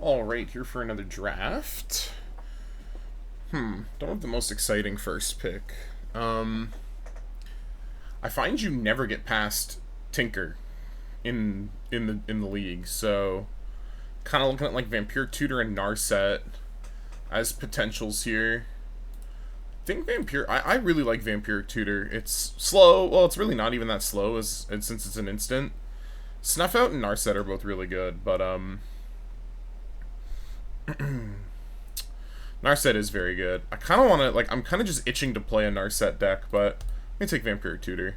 Alright, here for another draft. Don't have the most exciting first pick. I find you never get past Tinker in the league, so kind of looking at like Vampiric Tutor and Narset as potentials here. I think I really like Vampiric Tutor. It's slow. Well, it's really not even that slow since it's an instant. Snuff Out and Narset are both really good, but Narset is very good. I kind of want to, like, I'm kind of just itching to play a Narset deck, but I'm going to take Vampiric Tutor.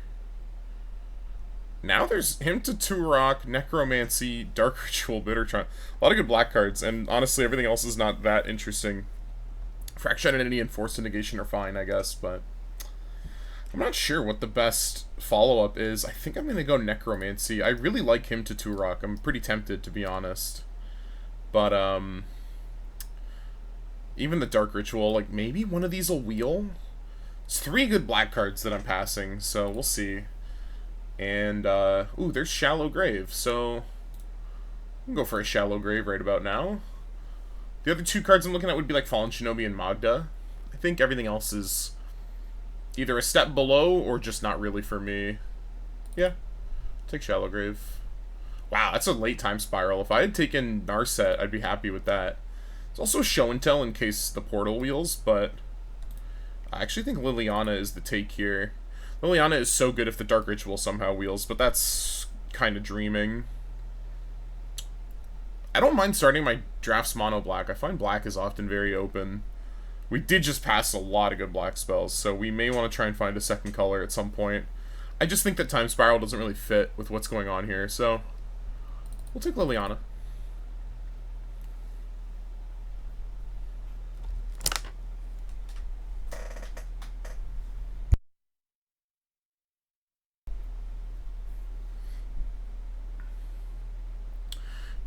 Now there's Hymn to Turok, Necromancy, Dark Ritual, Bittertron. A lot of good black cards, and honestly everything else is not that interesting. Fractured Identity and Forced Negation are fine, I guess, but I'm not sure what the best follow-up is. I think I'm going to go Necromancy. I really like Hymn to Turok. I'm pretty tempted, to be honest. But, even the Dark Ritual, like, maybe one of these will wheel? It's 3 good black cards that I'm passing, so we'll see. And, ooh, there's Shallow Grave, so we can go for a Shallow Grave right about now. The other 2 cards I'm looking at would be, like, Fallen Shinobi and Magda. I think everything else is either a step below or just not really for me. Yeah, take Shallow Grave. Wow, that's a late time spiral. If I had taken Narset, I'd be happy with that. It's also Show and Tell in case the portal wheels, but I actually think Liliana is the take here. Liliana is so good if the Dark Ritual somehow wheels, but that's kind of dreaming. I don't mind starting my drafts mono black. I find black is often very open. We did just pass a lot of good black spells, so we may want to try and find a second color at some point. I just think that Time Spiral doesn't really fit with what's going on here, so we'll take Liliana.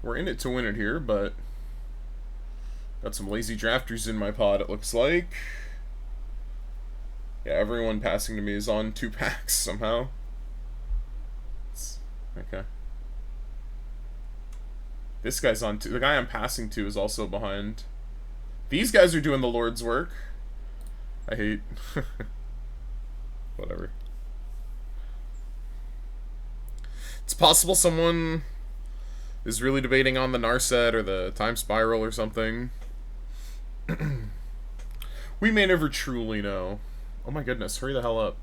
We're in it to win it here, but got some lazy drafters in my pod, it looks like. Yeah, everyone passing to me is on 2 packs somehow. Okay. This guy's on 2. The guy I'm passing to is also behind. These guys are doing the Lord's work. I hate. Whatever. It's possible someone is really debating on the Narset or the Time Spiral or something. We may never truly know. Oh my goodness, hurry the hell up.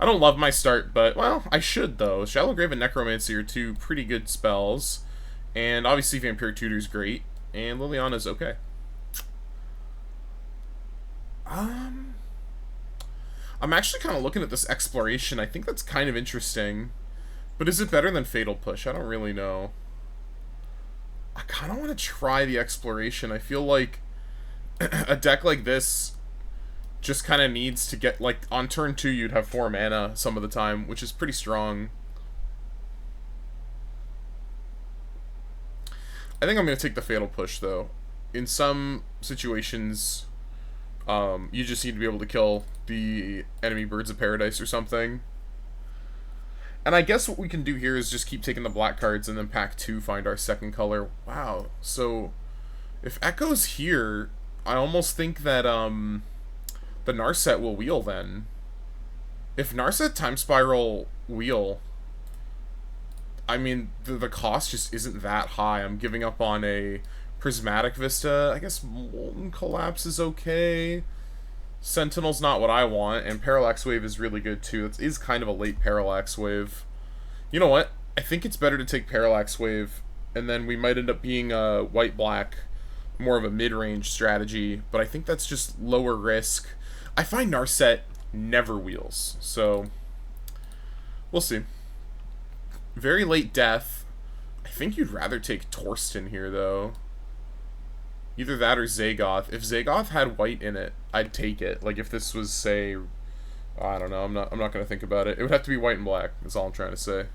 I don't love my start, but, well, I should, though. Shallow Grave and Necromancy are 2 pretty good spells. And obviously Vampiric Tutor's great. And Liliana's okay. I'm actually kind of looking at this Exploration. I think that's kind of interesting. But is it better than Fatal Push? I don't really know. I kind of want to try the Exploration. I feel like a deck like this just kind of needs to get, like, on turn 2 you'd have 4 mana some of the time, which is pretty strong. I think I'm going to take the Fatal Push, though. In some situations, you just need to be able to kill the enemy Birds of Paradise or something. And I guess what we can do here is just keep taking the black cards and then pack 2, find our second color. Wow, so if Echo's here, I almost think that the Narset will wheel then. If Narset Time Spiral wheel, I mean, the cost just isn't that high. I'm giving up on a Prismatic Vista. I guess Molten Collapse is okay. Sentinel's not what I want, and Parallax Wave is really good too. It is kind of a late Parallax Wave. You know what? I think it's better to take Parallax Wave, and then we might end up being a white-black, more of a mid-range strategy, but I think that's just lower risk. I find Narset never wheels, so we'll see. Very late death. I think you'd rather take Torsten here, though. Either that or Zagoth. If Zagoth had white in it, I'd take it. Like, if this was, say, I don't know, I'm not gonna think about it. It would have to be white and black, that's all I'm trying to say.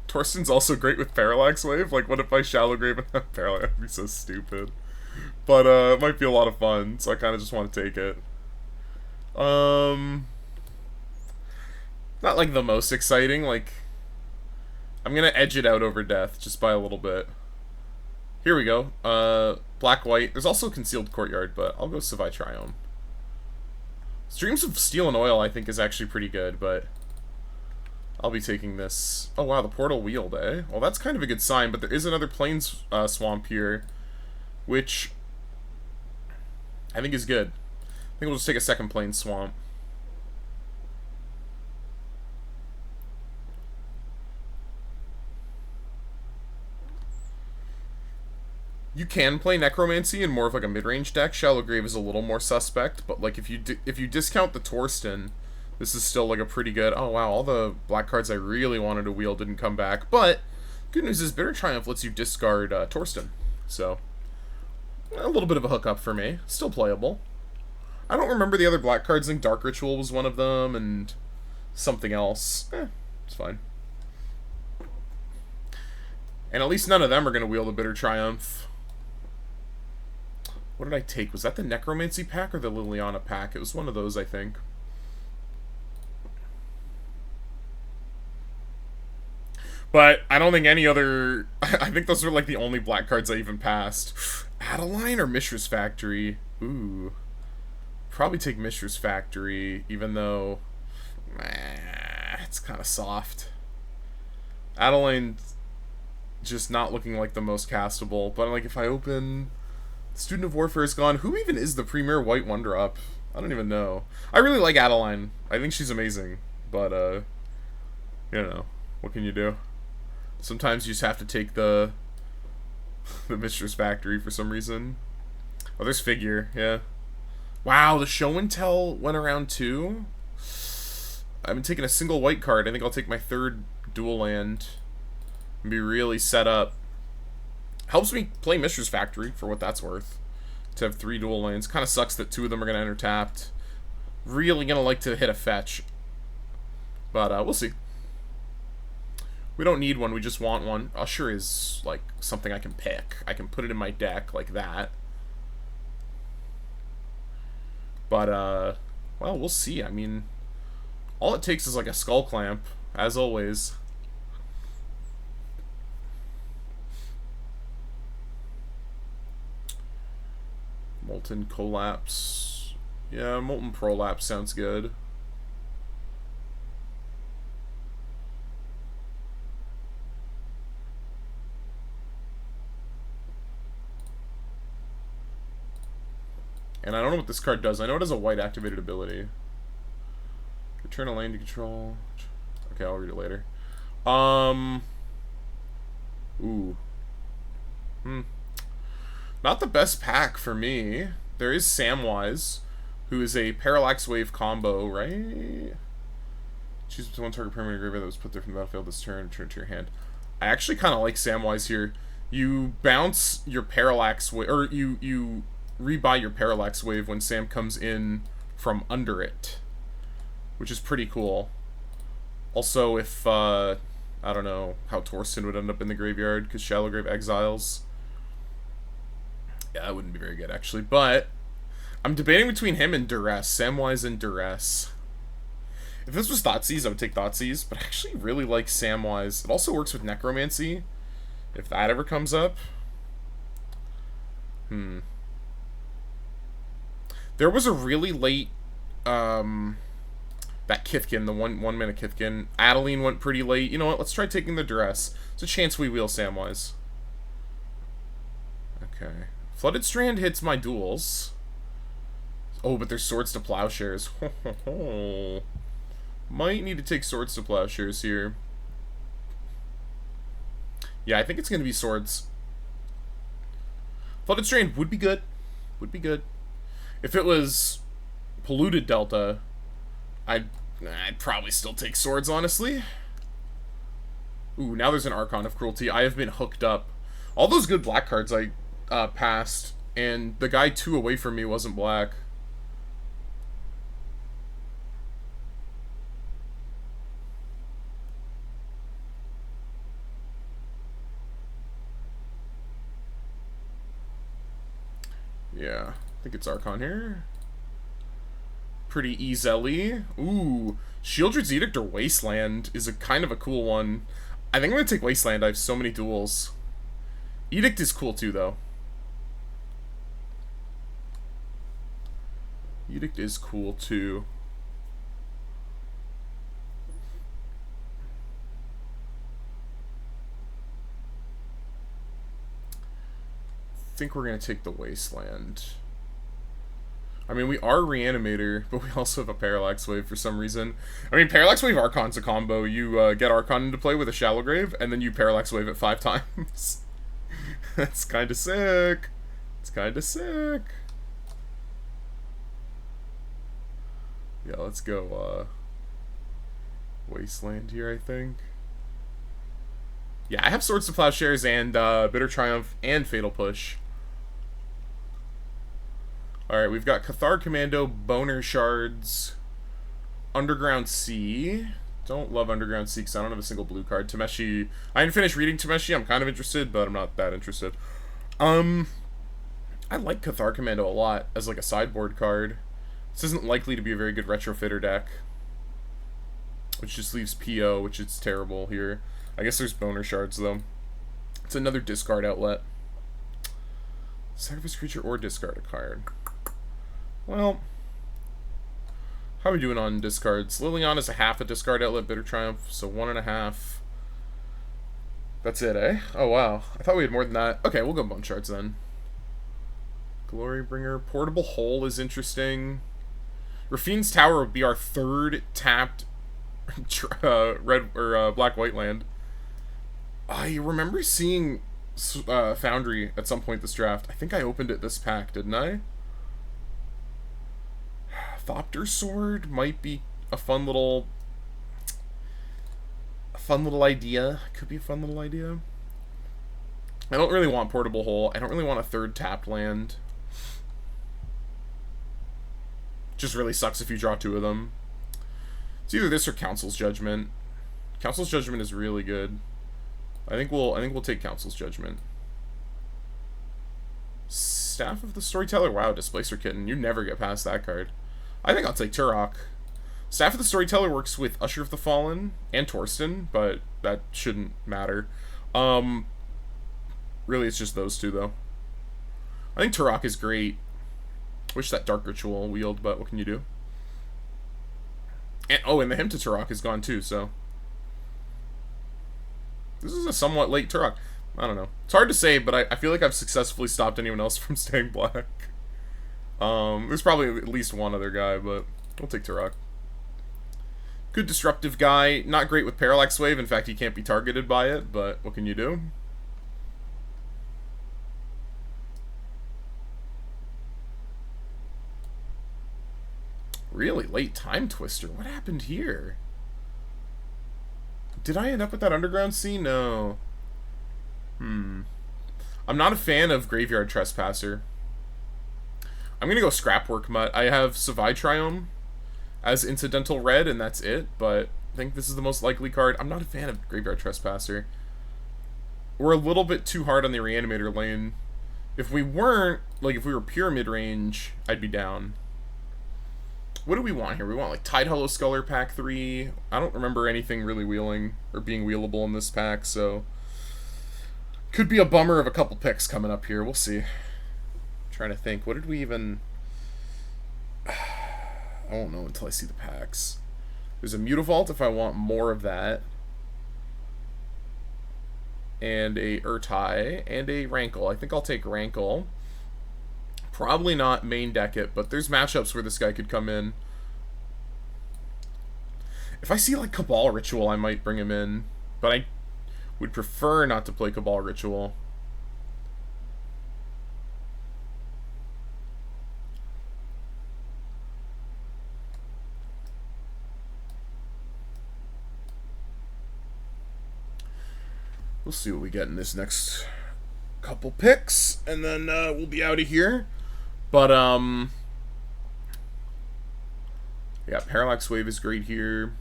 Torsten's also great with Parallax Wave. Like, what if I Shallow Grave and Parallax? That'd be so stupid. But, it might be a lot of fun, so I kind of just want to take it. Um, not like the most exciting. Like, I'm gonna edge it out over death just by a little bit. Here we go. Black white. There's also concealed courtyard, but I'll go Savai Triome. Streams of Steel and Oil I think is actually pretty good, but I'll be taking this. Oh wow, the portal wheeled, eh? Well, that's kind of a good sign, but there is another plains swamp here, which I think is good. I think we'll just take a second plains swamp. You can play Necromancy in more of like a mid-range deck. Shallow Grave is a little more suspect, but like if you discount the Torsten, this is still like a pretty good. Oh wow, all the black cards I really wanted to wheel didn't come back. But good news is Bitter Triumph lets you discard Torsten, so a little bit of a hookup for me. Still playable. I don't remember the other black cards. I think Dark Ritual was one of them, and something else. It's fine. And at least none of them are going to wheel the Bitter Triumph. What did I take? Was that the Necromancy pack or the Liliana pack? It was one of those, I think. But I don't think any other... I think those are like the only black cards I even passed. Adeline or Mishra's Factory? Ooh. Probably take Mishra's Factory, even though... it's kind of soft. Adeline just not looking like the most castable. But like if I open... Student of Warfare is gone. Who even is the premier white 1-drop? I don't even know. I really like Adeline. I think she's amazing. But, you know, what can you do? Sometimes you just have to take the Mistress Factory for some reason. Oh, there's Figure, yeah. Wow, the Show and Tell went around too? I've been taking a single white card. I think I'll take my third dual land and be really set up. Helps me play Mistress Factory, for what that's worth. To have 3 dual lands. Kind of sucks that 2 of them are going to enter tapped. Really going to like to hit a fetch. But we'll see. We don't need one, we just want one. Usher is, like, something I can pick. I can put it in my deck like that. But, well, we'll see. I mean, all it takes is, like, a Skull Clamp, as always. Molten Collapse. Yeah, Molten Prolapse sounds good. And I don't know what this card does. I know it has a white activated ability. Return a land to control. Okay, I'll read it later. Ooh. Not the best pack for me. There is Samwise, who is a Parallax Wave combo, right? Choose one target permanent graveyard that was put there from the battlefield this turn, return to your hand. I actually kind of like Samwise here. You bounce your Parallax Wave, or you rebuy your Parallax Wave when Sam comes in from under it, which is pretty cool. Also, if, I don't know how Torsten would end up in the graveyard, because Shallow Grave exiles. Yeah, that wouldn't be very good, actually. But I'm debating between him and Duress. Samwise and Duress. If this was Thoughtseize, I would take Thoughtseize. But I actually really like Samwise. It also works with Necromancy. If that ever comes up. There was a really late... that Kithkin, the one mana Kithkin. Adeline went pretty late. You know what? Let's try taking the Duress. There's a chance we wheel Samwise. Okay. Flooded Strand hits my duels. Oh, but there's Swords to Plowshares. Might need to take Swords to Plowshares here. Yeah, I think it's going to be Swords. Flooded Strand would be good. Would be good. If it was Polluted Delta, I'd probably still take Swords, honestly. Ooh, now there's an Archon of Cruelty. I have been hooked up. All those good black cards I passed, and the guy 2 away from me wasn't black. Yeah, I think it's Archon here. pretty easily. Ooh, Shieldred's Edict or Wasteland is a kind of a cool one. I think I'm gonna take Wasteland. I have so many duels. Edict is cool too, though. Edict is cool too. I think we're gonna take the Wasteland. I mean, we are Reanimator, but we also have a Parallax Wave for some reason. I mean, Parallax Wave Archon's a combo. You get Archon into play with a Shallow Grave, and then you Parallax Wave it 5 times. That's kind of sick. It's kind of sick. Yeah, let's go Wasteland here, I think. Yeah, I have Swords to Plowshares and Bitter Triumph and Fatal Push. Alright, we've got Cathar Commando, Boner Shards, Underground Sea. Don't love Underground Sea because I don't have a single blue card. Tameshi. I didn't finish reading Tameshi. I'm kind of interested, but I'm not that interested. I like Cathar Commando a lot as like a sideboard card. This isn't likely to be a very good retrofitter deck, which just leaves PO, which is terrible here. I guess there's Boner Shards, though. It's another discard outlet. Sacrifice creature or discard a card. Well, how are we doing on discards? Liliana's a half a discard outlet, Bitter Triumph, so 1.5. That's it, eh? Oh, wow. I thought we had more than that. Okay, we'll go Bone Shards then. Glorybringer. Portable Hole is interesting. Rafine's Tower would be our 3rd tapped red or black-white land. I remember seeing Foundry at some point this draft. I think I opened it this pack, didn't I? Thopter Sword might be a fun little idea. Could be a fun little idea. I don't really want Portable Hole. I don't really want a 3rd tapped land. Just really sucks if you draw 2 of them. It's either this or Council's Judgment. Council's Judgment is really good. I think we'll take Council's Judgment. Staff of the Storyteller. Wow, Displacer Kitten. You never get past that card. I think I'll take Turok. Staff of the Storyteller works with Usher of the Fallen and Torsten, but that shouldn't matter. Really, it's just those 2, though. I think Turok is great. Wish that Dark Ritual wield, but what can you do? And, oh, and the Hymn to Turok is gone, too, so... This is a somewhat late Turok. I don't know. It's hard to say, but I feel like I've successfully stopped anyone else from staying black. There's probably at least one other guy, but we'll take Turok. Good disruptive guy. Not great with Parallax Wave. In fact, he can't be targeted by it, but what can you do? Really late Time Twister. What happened here? Did I end up with that Underground Sea? No. I'm not a fan of Graveyard Trespasser. I'm gonna go Scrapwork Mutt. I have Savai Triome as incidental red, and that's it, but I think this is the most likely card. I'm not a fan of Graveyard Trespasser. We're a little bit too hard on the Reanimator lane. If we weren't, like, if we were pure mid-range, I'd be down. What do we want here? We want, like, Tide Hollow Sculler pack 3. I don't remember anything really wheeling or being wheelable in this pack, so... Could be a bummer of a couple picks coming up here. We'll see. Trying to think. What did we even... I won't know until I see the packs. There's a Mutavault if I want more of that. And a Urtai. And a Rankle. I think I'll take Rankle. Probably not main deck it, but there's matchups where this guy could come in. If I see, like, Cabal Ritual, I might bring him in. But I would prefer not to play Cabal Ritual. We'll see what we get in this next couple picks, and then we'll be out of here. But, yeah, Parallax Wave is great here.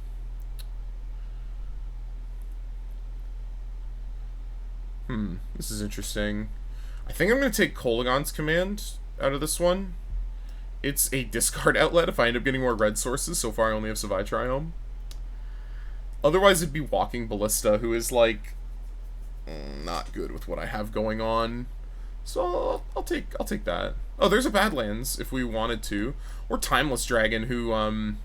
This is interesting. I think I'm going to take Kolaghan's Command out of this one. It's a discard outlet if I end up getting more red sources. So far I only have Savaitriome. Otherwise it'd be Walking Ballista, who is like not good with what I have going on. So I'll take that. Oh, there's a Badlands if we wanted to. Or Timeless Dragon, who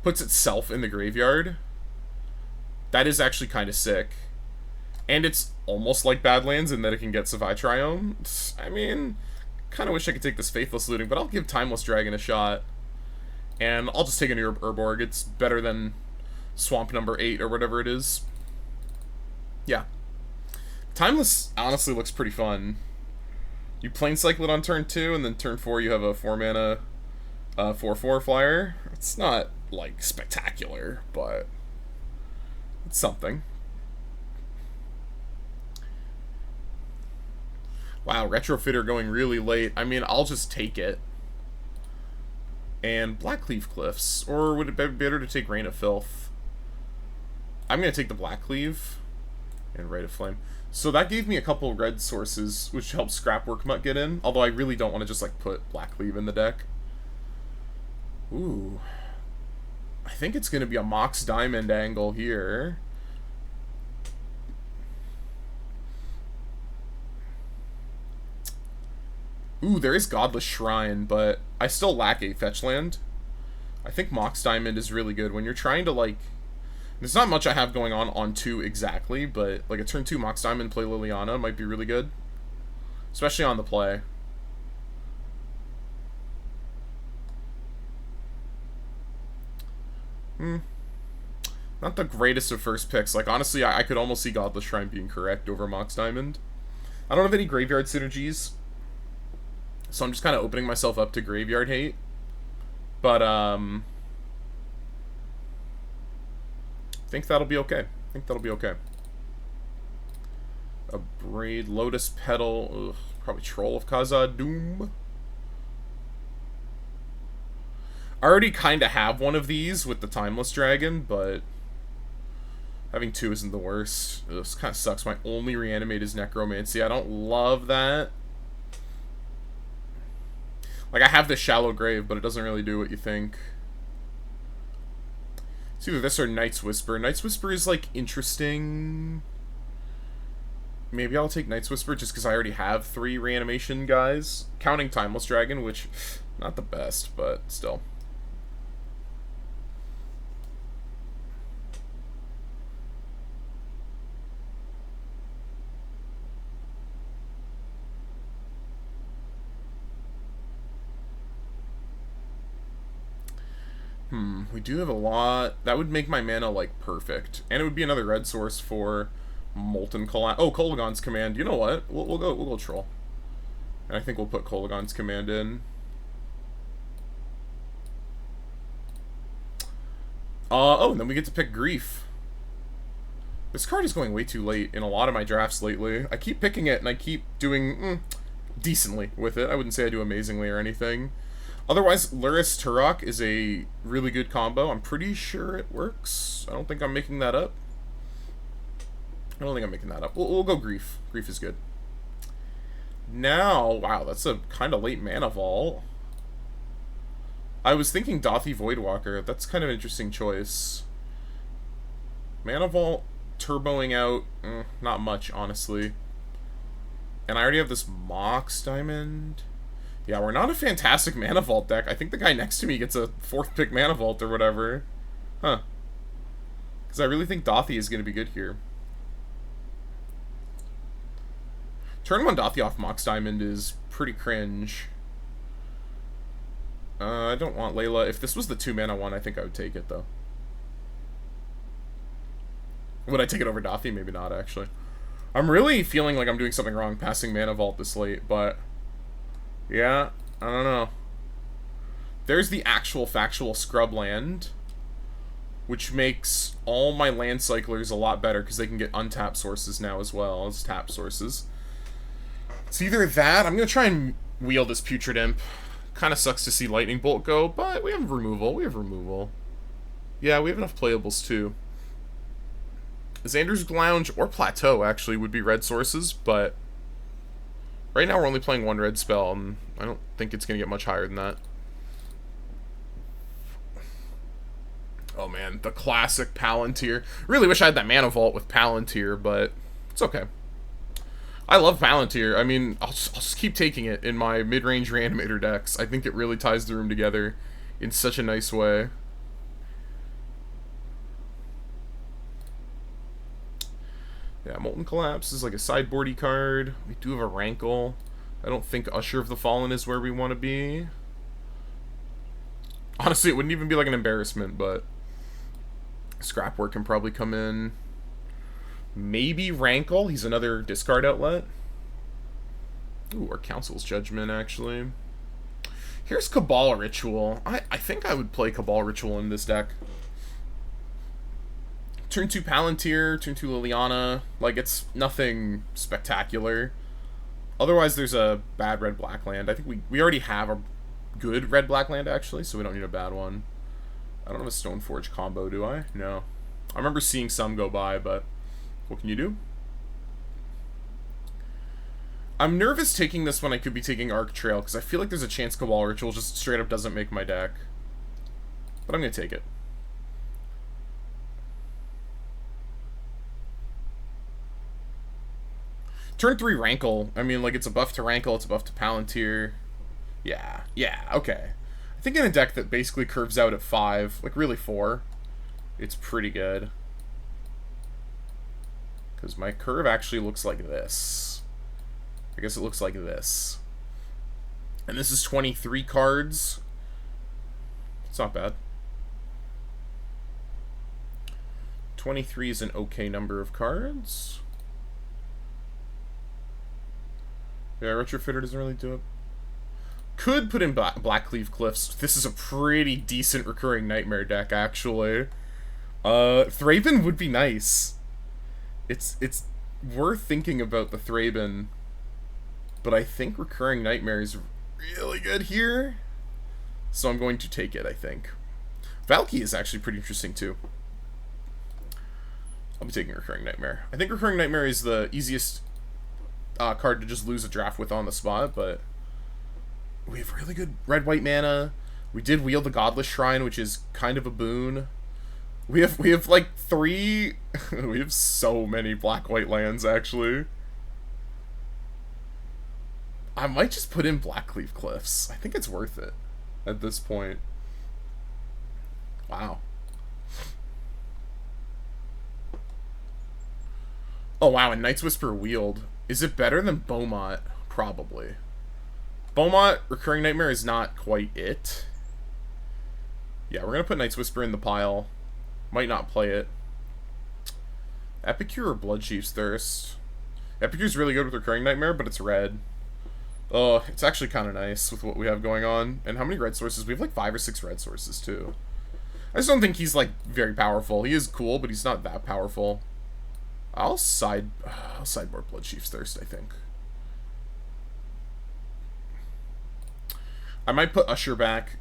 puts itself in the graveyard. That is actually kind of sick. And it's almost like Badlands in that it can get Savaitriome. I mean, kind of wish I could take this Faithless Looting, but I'll give Timeless Dragon a shot. And I'll just take a Urborg. It's better than Swamp number 8 or whatever it is. Yeah. Timeless honestly looks pretty fun. You Planecycle it on turn 2, and then turn 4 you have a 4-mana 4/4 flyer. It's not, like, spectacular, but it's something. Wow, Retrofitter going really late. I mean, I'll just take it. And Blackcleave Cliffs. Or would it be better to take Rain of Filth? I'm going to take the Blackcleave and Rite of Flame. So that gave me a couple red sources, which helps Scrapwork Mutt get in. Although I really don't want to just, like, put Blackcleave in the deck. Ooh. I think it's going to be a Mox Diamond angle here. Ooh, there is Godless Shrine, but I still lack a fetch land. I think Mox Diamond is really good when you're trying to, like... There's not much I have going on 2 exactly, but like a turn 2 Mox Diamond, play Liliana might be really good. Especially on the play. Not the greatest of first picks. Like, honestly, I could almost see Godless Shrine being correct over Mox Diamond. I don't have any graveyard synergies, so I'm just kind of opening myself up to graveyard hate. But, I think that'll be okay. A Braid, Lotus Petal, ugh, probably Troll of Khazad-dûm. I already kind of have one of these with the Timeless Dragon, but having 2 isn't the worst. Ugh, this kind of sucks. My only Reanimate is Necromancy. I don't love that. Like, I have the Shallow Grave, but it doesn't really do what you think. It's either this or Night's Whisper. Night's Whisper is, like, interesting. Maybe I'll take Night's Whisper just because I already have 3 reanimation guys. Counting Timeless Dragon, which, not the best, but still. We do have a lot. That would make my mana, like, perfect. And it would be another red source for Molten Collateral. Oh, Kolaghan's Command. You know what? We'll go Troll. And I think we'll put Kolaghan's Command in. Oh, and then we get to pick Grief. This card is going way too late in a lot of my drafts lately. I keep picking it, and I keep doing decently with it. I wouldn't say I do amazingly or anything. Otherwise, Luris Turok is a really good combo. I'm pretty sure it works. I don't think I'm making that up. We'll go Grief. Grief is good. Now, wow, that's a kind of late mana vault. I was thinking Dothy Voidwalker. That's kind of an interesting choice. Mana vault, turboing out, not much, honestly. And I already have this Mox Diamond. Yeah, we're not a fantastic Mana Vault deck. I think the guy next to me gets a 4th pick Mana Vault or whatever. Huh. Because I really think Dothy is going to be good here. Turn 1 Dothy off Mox Diamond is pretty cringe. I don't want Layla. If this was the 2-mana one, I think I would take it, though. Would I take it over Dothy? Maybe not, actually. I'm really feeling like I'm doing something wrong passing Mana Vault this late, but... yeah, I don't know. There's the actual factual scrub land, which makes all my land cyclers a lot better because they can get untapped sources now as well as tap sources. It's either that, I'm going to try and wheel this Putrid Imp. Kind of sucks to see Lightning Bolt go, but we have removal. Yeah, we have enough playables too. Xander's Lounge or Plateau actually would be red sources, but... right now we're only playing 1 red spell, and I don't think it's going to get much higher than that. Oh man, the classic Palantir. Really wish I had that Mana Vault with Palantir, but it's okay. I love Palantir. I mean, I'll just keep taking it in my mid-range Reanimator decks. I think it really ties the room together in such a nice way. Yeah, Molten Collapse is like a sideboardy card. We do have a Rankle. I don't think Usher of the Fallen is where we want to be. Honestly, it wouldn't even be like an embarrassment, but Scrapwork can probably come in. Maybe Rankle. He's another discard outlet. Ooh, or Council's Judgment, actually. Here's Cabal Ritual. I think I would play Cabal Ritual in this deck. Turn 2 Palantir, turn 2 Liliana. Like, it's nothing spectacular. Otherwise, there's a bad red-black land. I think we already have a good red-black land, actually, so we don't need a bad one. I don't have a Stoneforge combo, do I? No. I remember seeing some go by, but what can you do? I'm nervous taking this when I could be taking Arc Trail, because I feel like there's a chance Cabal Ritual just straight up doesn't make my deck. But I'm going to take it. Turn 3 Rankle. I mean, like, it's a buff to Rankle, it's a buff to Palantir. Yeah, okay. I think in a deck that basically curves out at 5, like really 4, it's pretty good. Because my curve actually looks like this. I guess it looks like this. And this is 23 cards. It's not bad. 23 is an okay number of cards. Yeah, Retrofitter doesn't really do it. Could put in Blackcleave Cliffs. This is a pretty decent Recurring Nightmare deck, actually. Thraben would be nice. It's worth thinking about the Thraben. But I think Recurring Nightmare is really good here. So I'm going to take it, I think. Valky is actually pretty interesting, too. I'll be taking Recurring Nightmare. I think Recurring Nightmare is the easiest card to just lose a draft with on the spot, but we have really good red-white mana. We did wield the Godless Shrine, which is kind of a boon. We have like 3... we have so many black-white lands, actually. I might just put in Blackcleave Cliffs. I think it's worth it at this point. Wow. Oh, wow, and Night's Whisper wield. Is it better than Beaumont? Probably. Beaumont, Recurring Nightmare is not quite it. Yeah, we're going to put Night's Whisper in the pile. Might not play it. Epicure or Bloodchief's Thirst? Epicure's really good with Recurring Nightmare, but it's red. Oh, it's actually kind of nice with what we have going on. And how many red sources? We have like 5 or 6 red sources, too. I just don't think he's, like, very powerful. He is cool, but he's not that powerful. I'll sideboard Bloodchief's Thirst, I think. I might put Usher back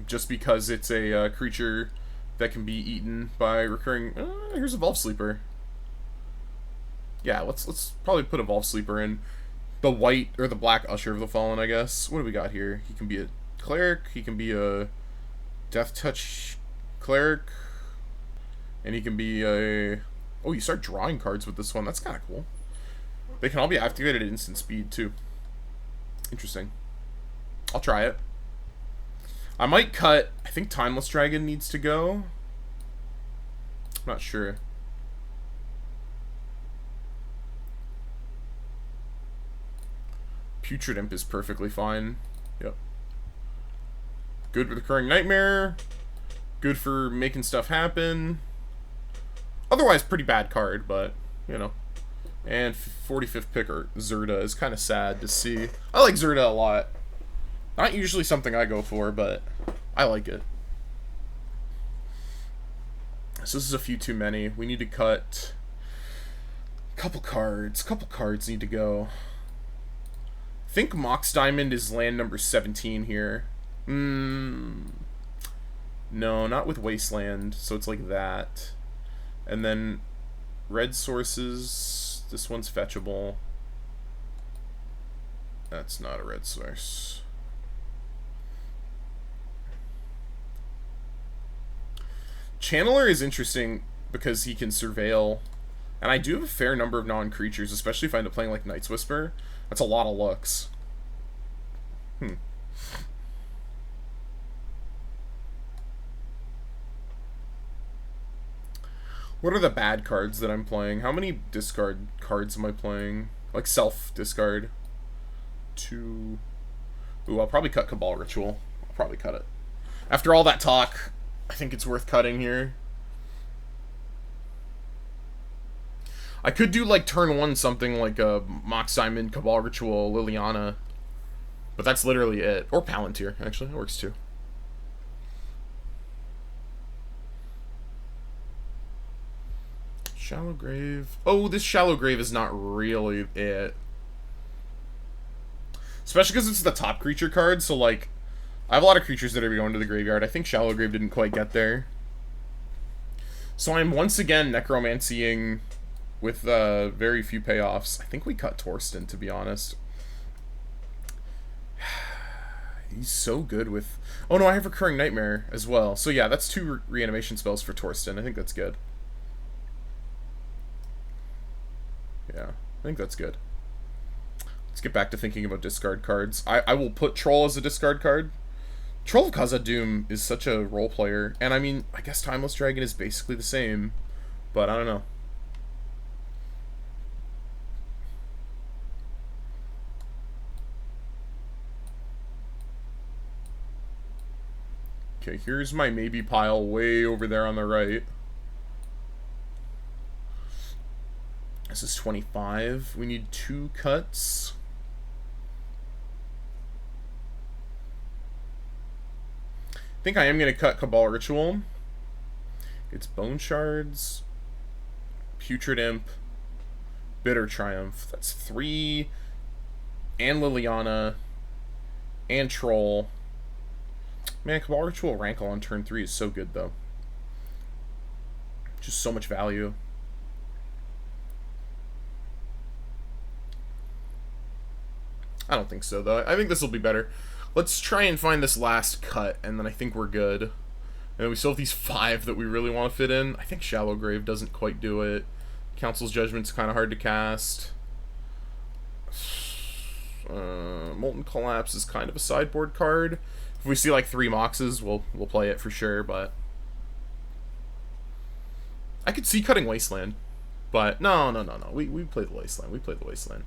just because it's a creature that can be eaten by recurring... here's Evolve Sleeper. Yeah, let's probably put Evolve Sleeper in. The white, or the black Usher of the Fallen, I guess. What do we got here? He can be a Cleric, he can be a Death Touch Cleric, and he can be a... Oh, you start drawing cards with this one. That's kind of cool. They can all be activated at instant speed, too. Interesting. I'll try it. I might cut... I think Timeless Dragon needs to go. I'm not sure. Putrid Imp is perfectly fine. Yep. Good with Recurring Nightmare. Good for making stuff happen. Otherwise, pretty bad card, but, you know. And 45th picker, Zerda, is kind of sad to see. I like Zerda a lot. Not usually something I go for, but I like it. So this is a few too many. We need to cut a couple cards. Couple cards need to go. I think Mox Diamond is land number 17 here. No, not with Wasteland, so it's like that. And then red sources, this one's fetchable. That's not a red source. Channeler is interesting because he can surveil, and I do have a fair number of non-creatures, especially if I end up playing like Night's Whisper. That's a lot of looks. What are the bad cards that I'm playing? How many discard cards am I playing? Like self-discard. 2... Ooh, I'll probably cut Cabal Ritual. I'll probably cut it. After all that talk, I think it's worth cutting here. I could do like turn 1 something like a Mox Diamond, Cabal Ritual, Liliana. But that's literally it. Or Palantir, actually. It works too. Shallow Grave. Oh, this Shallow Grave is not really it. Especially because it's the top creature card, so like, I have a lot of creatures that are going to the graveyard. I think Shallow Grave didn't quite get there. So I'm once again necromancying with very few payoffs. I think we cut Torsten, to be honest. He's so good with... Oh no, I have Recurring Nightmare as well. So yeah, that's 2 reanimation spells for Torsten. I think that's good. Yeah, I think that's good. Let's get back to thinking about discard cards. I will put Troll as a discard card. Troll of Khazad-dûm is such a role player. And I mean, I guess Timeless Dragon is basically the same. But I don't know. Okay, here's my maybe pile way over there on the right. This is 25. We need 2 cuts. I think I am going to cut Cabal Ritual. It's Bone Shards, Putrid Imp, Bitter Triumph. That's 3. And Liliana. And Troll. Man, Cabal Ritual Rankle on turn 3 is so good, though. Just so much value. I don't think so, though. I think this will be better. Let's try and find this last cut, and then I think we're good. And we still have these 5 that we really want to fit in. I think Shallow Grave doesn't quite do it. Council's Judgment's kind of hard to cast. Molten Collapse is kind of a sideboard card. If we see like 3 Moxes, we'll play it for sure, but... I could see cutting Wasteland. But, no. We play the Wasteland. We play the Wasteland.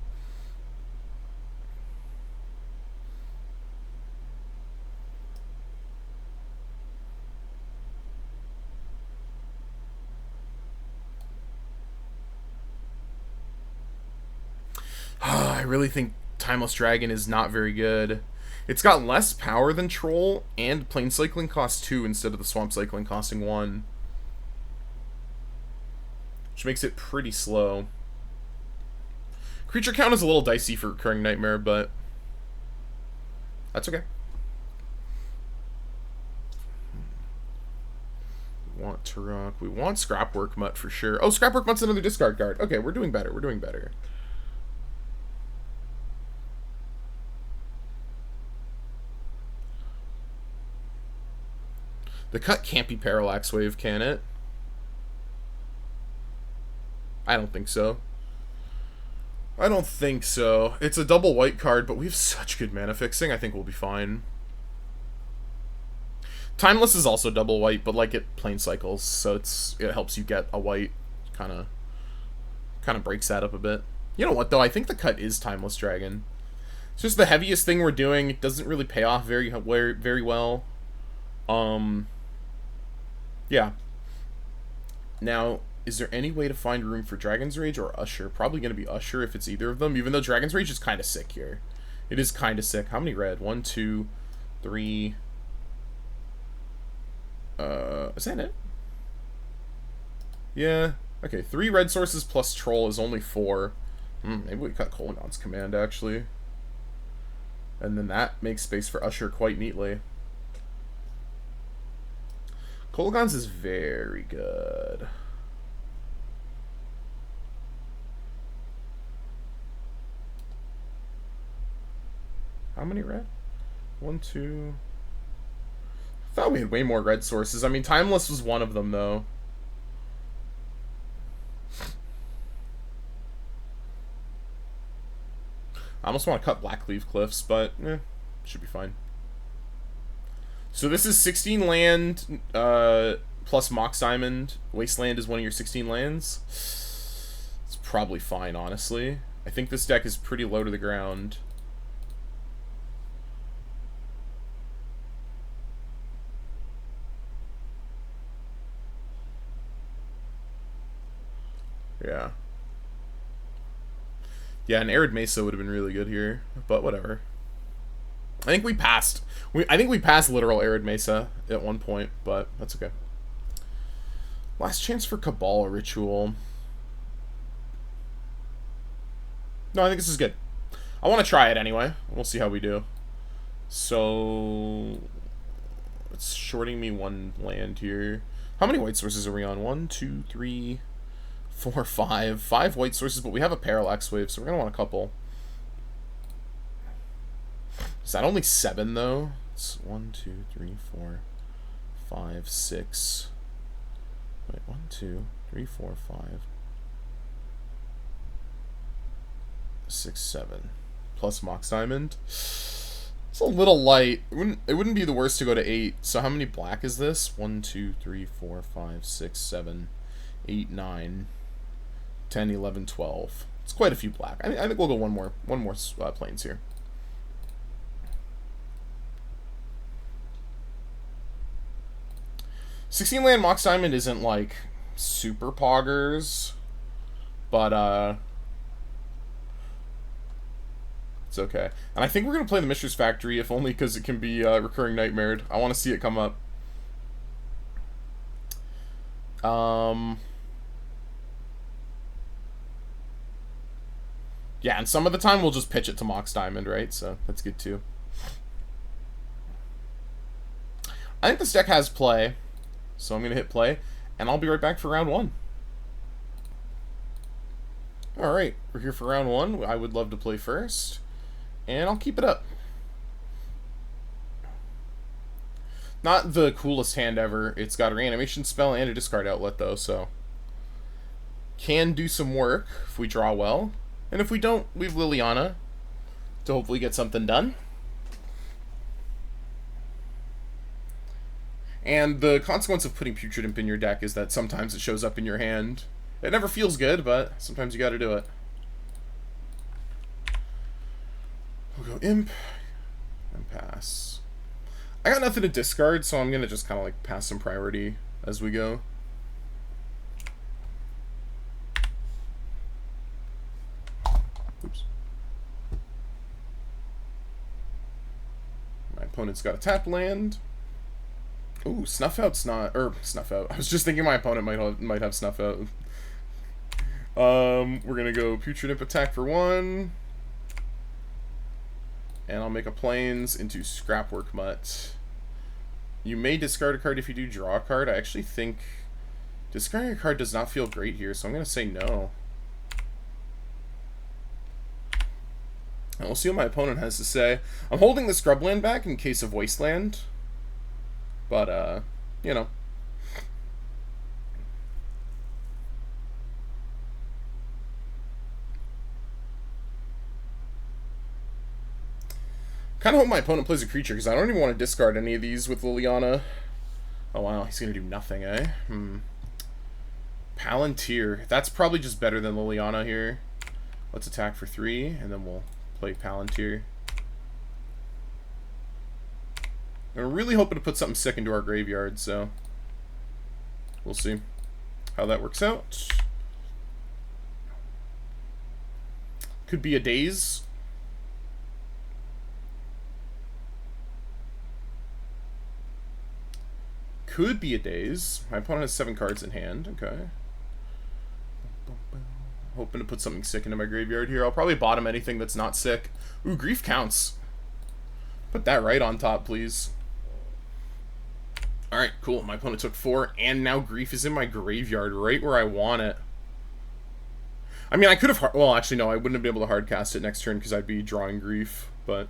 I really think Timeless Dragon is not very good. It's got less power than Troll, and Plane Cycling costs 2 instead of the Swamp Cycling costing 1. Which makes it pretty slow. Creature count is a little dicey for Recurring Nightmare, but that's okay. We want Turok. We want Scrapwork Mutt for sure. Oh, Scrapwork Mutt's another discard card. Okay, we're doing better. We're doing better. The cut can't be Parallax Wave, can it? I don't think so. I don't think so. It's a double white card, but we have such good mana fixing. I think we'll be fine. Timeless is also double white, but like it plane cycles, so it helps you get a white. Kind of breaks that up a bit. You know what though? I think the cut is Timeless Dragon. It's just the heaviest thing we're doing. It doesn't really pay off very well. Yeah. Now, is there any way to find room for Dragon's Rage or Usher? Probably going to be Usher if it's either of them, even though Dragon's Rage is kind of sick here. It is kind of sick. How many red? 1, 2, 3. Is that it? Yeah. Okay, 3 red sources plus Troll is only 4. Maybe we cut Kolaghan's Command, actually. And then that makes space for Usher quite neatly. Kolaghan's is very good. How many red? 1, 2, Thought we had way more red sources. I mean, Timeless was one of them, though. I almost want to cut Blackleaf Cliffs, but should be fine. So this is 16 land plus Mox Diamond. Wasteland is one of your 16 lands. It's probably fine, honestly. I think this deck is pretty low to the ground. Yeah. Yeah, an Arid Mesa would have been really good here, but whatever. I think we passed. I think we passed literal Arid Mesa at one point, but that's okay. Last chance for Cabal Ritual. No, I think this is good. I want to try it anyway. We'll see how we do. So it's shorting me one land here. How many white sources are we on? 1, 2, 3, 4, 5. 5 white sources, but we have a Parallax Wave, so we're going to want a couple. Is that only 7, though? It's 1, 2, 3, 4, 5, 6. Wait, 1, 2, 3, 4, 5, 6, 7. Plus Mox Diamond. It's a little light. It wouldn't be the worst to go to 8. So how many black is this? 1, 2, 3, 4, 5, 6, 7, 8, 9, 10, 11, 12. It's quite a few black. I think we'll go one more planes here. $16 land Mox Diamond isn't like super poggers, but it's okay. And I think we're gonna play the Mishra's Factory, if only because it can be recurring nightmared. I want to see it come up. Yeah, and some of the time we'll just pitch it to Mox Diamond, right? So that's good too. I think this deck has play, so I'm gonna hit play, and I'll be right back for round 1. Alright, we're here for round 1. I would love to play first, and I'll keep it up. Not the coolest hand ever. It's got a reanimation spell and a discard outlet, though, so can do some work if we draw well. And if we don't, we have Liliana to hopefully get something done. And the consequence of putting Putrid Imp in your deck is that sometimes it shows up in your hand. It never feels good, but sometimes you gotta do it. We'll go Imp and pass. I got nothing to discard, so I'm gonna just kind of like pass some priority as we go. Oops. My opponent's got a tap land. Ooh, Snuff Out's not, or Snuff Out. I was just thinking my opponent might have Snuff Out. We're gonna go Putrid Imp attack for 1. And I'll make a plains into Scrapwork Mutt. You may discard a card if you do draw a card. I actually think discarding a card does not feel great here, so I'm gonna say no. And we'll see what my opponent has to say. I'm holding the Scrubland back in case of Wasteland. But, you know. Kind of hope my opponent plays a creature, because I don't even want to discard any of these with Liliana. Oh, wow, he's going to do nothing, eh? Palantir. That's probably just better than Liliana here. Let's attack for 3, and then we'll play Palantir. And we're really hoping to put something sick into our graveyard, so we'll see how that works out. Could be a Daze. Could be a Daze. My opponent has 7 cards in hand. Okay. Hoping to put something sick into my graveyard here. I'll probably bottom anything that's not sick. Ooh, Grief counts. Put that right on top, please. Alright, cool. My opponent took 4, and now Grief is in my graveyard, right where I want it. I mean, I could have... Well, actually, no, I wouldn't have been able to hardcast it next turn because I'd be drawing Grief, but...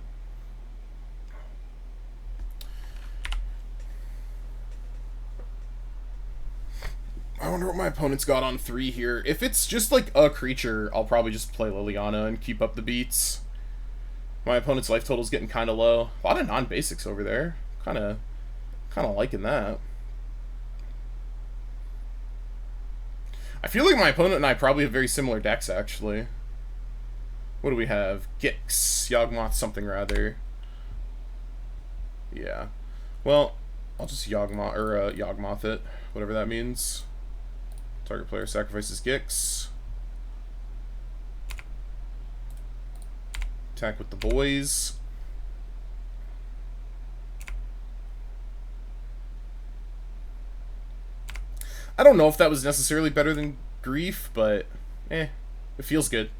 wonder what my opponent's got on 3 here. If it's just like a creature, I'll probably just play Liliana and keep up the beats. My opponent's life total's getting kind of low. A lot of non-basics over there. Kind of liking that. I feel like my opponent and I probably have very similar decks, actually. What do we have? Gix. Yawgmoth something rather. Yeah. Well, I'll just Yawgmoth it. Whatever that means. Target player sacrifices Gix. Attack with the boys. I don't know if that was necessarily better than Grief, but it feels good.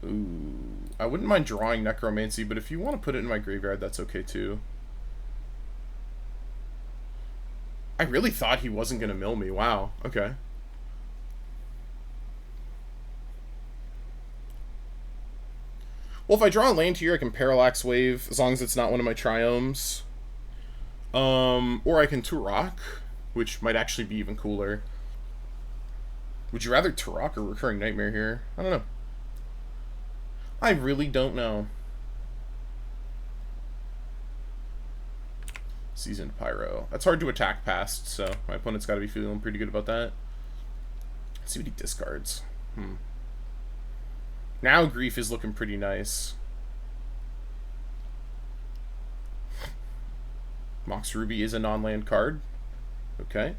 Ooh, I wouldn't mind drawing Necromancy, but if you want to put it in my graveyard, that's okay too. I really thought he wasn't going to mill me. Wow, okay. Well, if I draw a land here, I can Parallax Wave, as long as it's not one of my Triomes. Or I can Turok, which might actually be even cooler. Would you rather Turok or Recurring Nightmare here? I don't know. I really don't know. Seasoned Pyro. That's hard to attack past, so my opponent's got to be feeling pretty good about that. Let's see what he discards. Now Grief is looking pretty nice. Mox Ruby is a non-land card. Okay.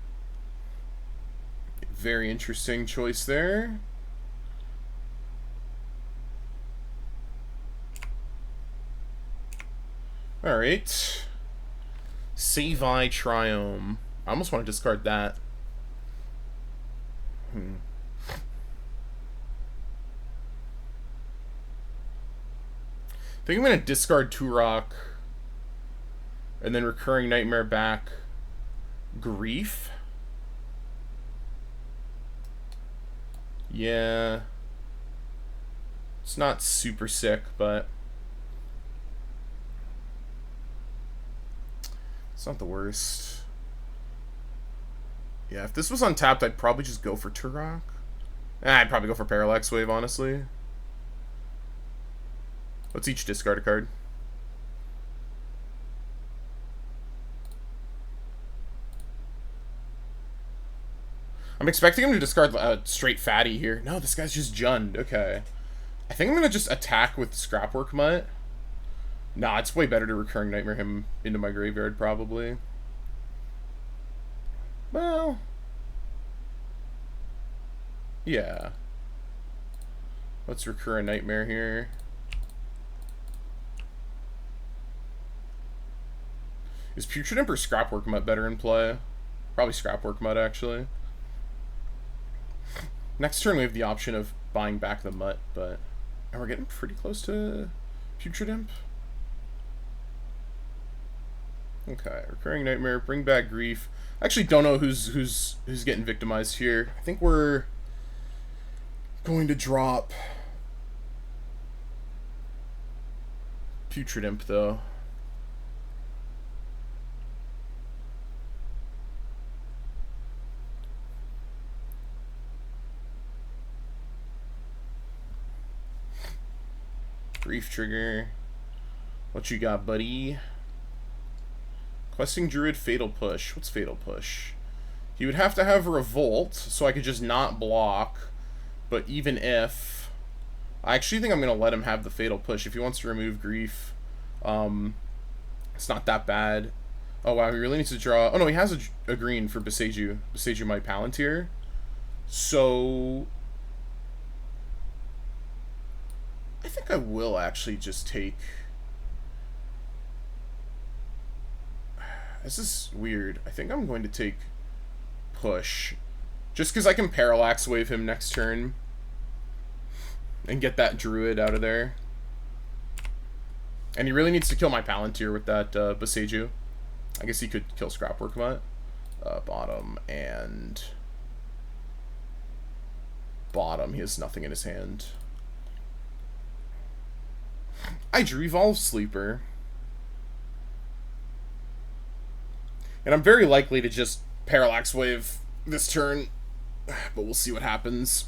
Very interesting choice there. Alright. Savai Triome. I almost want to discard that. I think I'm going to discard Turok. And then Recurring Nightmare back. Grief. Yeah. It's not super sick, but it's not the worst. Yeah, if this was untapped, I'd probably just go for Turok. I'd probably go for Parallax Wave, honestly. Let's each discard a card. I'm expecting him to discard straight Fatty here. No, this guy's just Jund. Okay. I think I'm going to just attack with Scrapwork Mutt. Nah, it's way better to Recurring Nightmare him into my graveyard, probably. Well. Yeah. Let's Recurring Nightmare here. Is Putrid Imp or Scrapwork Mutt better in play? Probably Scrapwork Mutt, actually. Next turn we have the option of buying back the Mutt, but we're getting pretty close to Putrid Imp. Okay, Recurring Nightmare, bring back Grief. I actually don't know who's getting victimized here. I think we're going to drop Putrid Imp though. Grief trigger. What you got, buddy? Questing Druid, Fatal Push. What's Fatal Push? He would have to have Revolt, so I could just not block. But even if... I actually think I'm going to let him have the Fatal Push. If he wants to remove Grief, it's not that bad. Oh, wow, he really needs to draw... Oh, no, he has a green for Boseiju. Boseiju might Palantir. So... I think I will actually just take... This is weird. I think I'm going to take Push. Just because I can Parallax Wave him next turn. And get that Druid out of there. And he really needs to kill my Palantir with that Boseiju. I guess he could kill Scrapwork Mutt. Bottom and... Bottom. He has nothing in his hand. I drew Evolve Sleeper. And I'm very likely to just Parallax Wave this turn But we'll see what happens.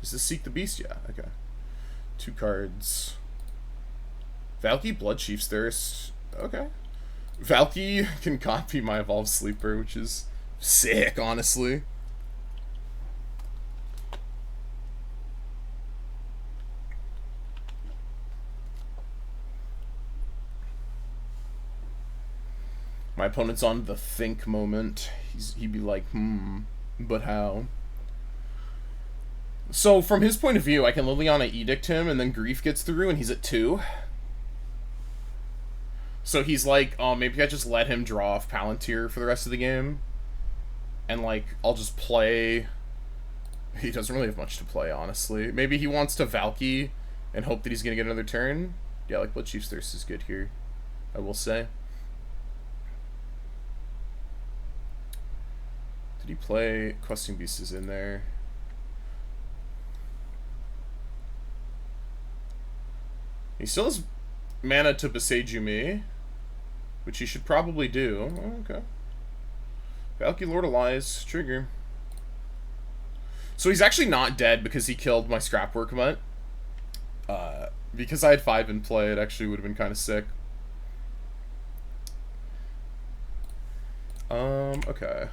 Is this Seek the Beast? Yeah, okay. 2 cards. Valky, Bloodchief's Thirst. Okay. Valky can copy my Evolved Sleeper, which is sick, honestly. My opponent's on the think moment. He'd be like, but how? So, from his point of view, I can Liliana Edict him, and then Grief gets through, and he's at 2. So he's like, oh, maybe I just let him draw off Palantir for the rest of the game. And, like, I'll just play... He doesn't really have much to play, honestly. Maybe he wants to Valky and hope that he's going to get another turn. Yeah, like, Bloodchief's Thirst is good here, I will say. Did he play... Questing Beast is in there. He still has mana to Beseiju me, which he should probably do. Oh, okay. Valky, Lord of Lies, trigger. So he's actually not dead because he killed my Scrapwork Mutt. Because I had 5 in play, it actually would have been kind of sick. Okay.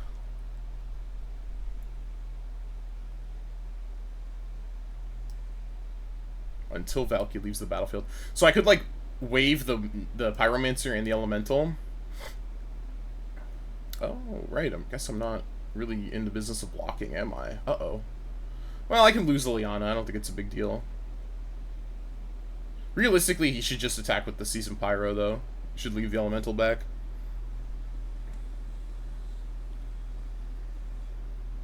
Until Valky leaves the battlefield. So I could, like, wave the Pyromancer and the Elemental. Oh, right. I guess I'm not really in the business of blocking, am I? Uh-oh. Well, I can lose Liliana. I don't think it's a big deal. Realistically, he should just attack with the Season Pyro, though. He should leave the Elemental back.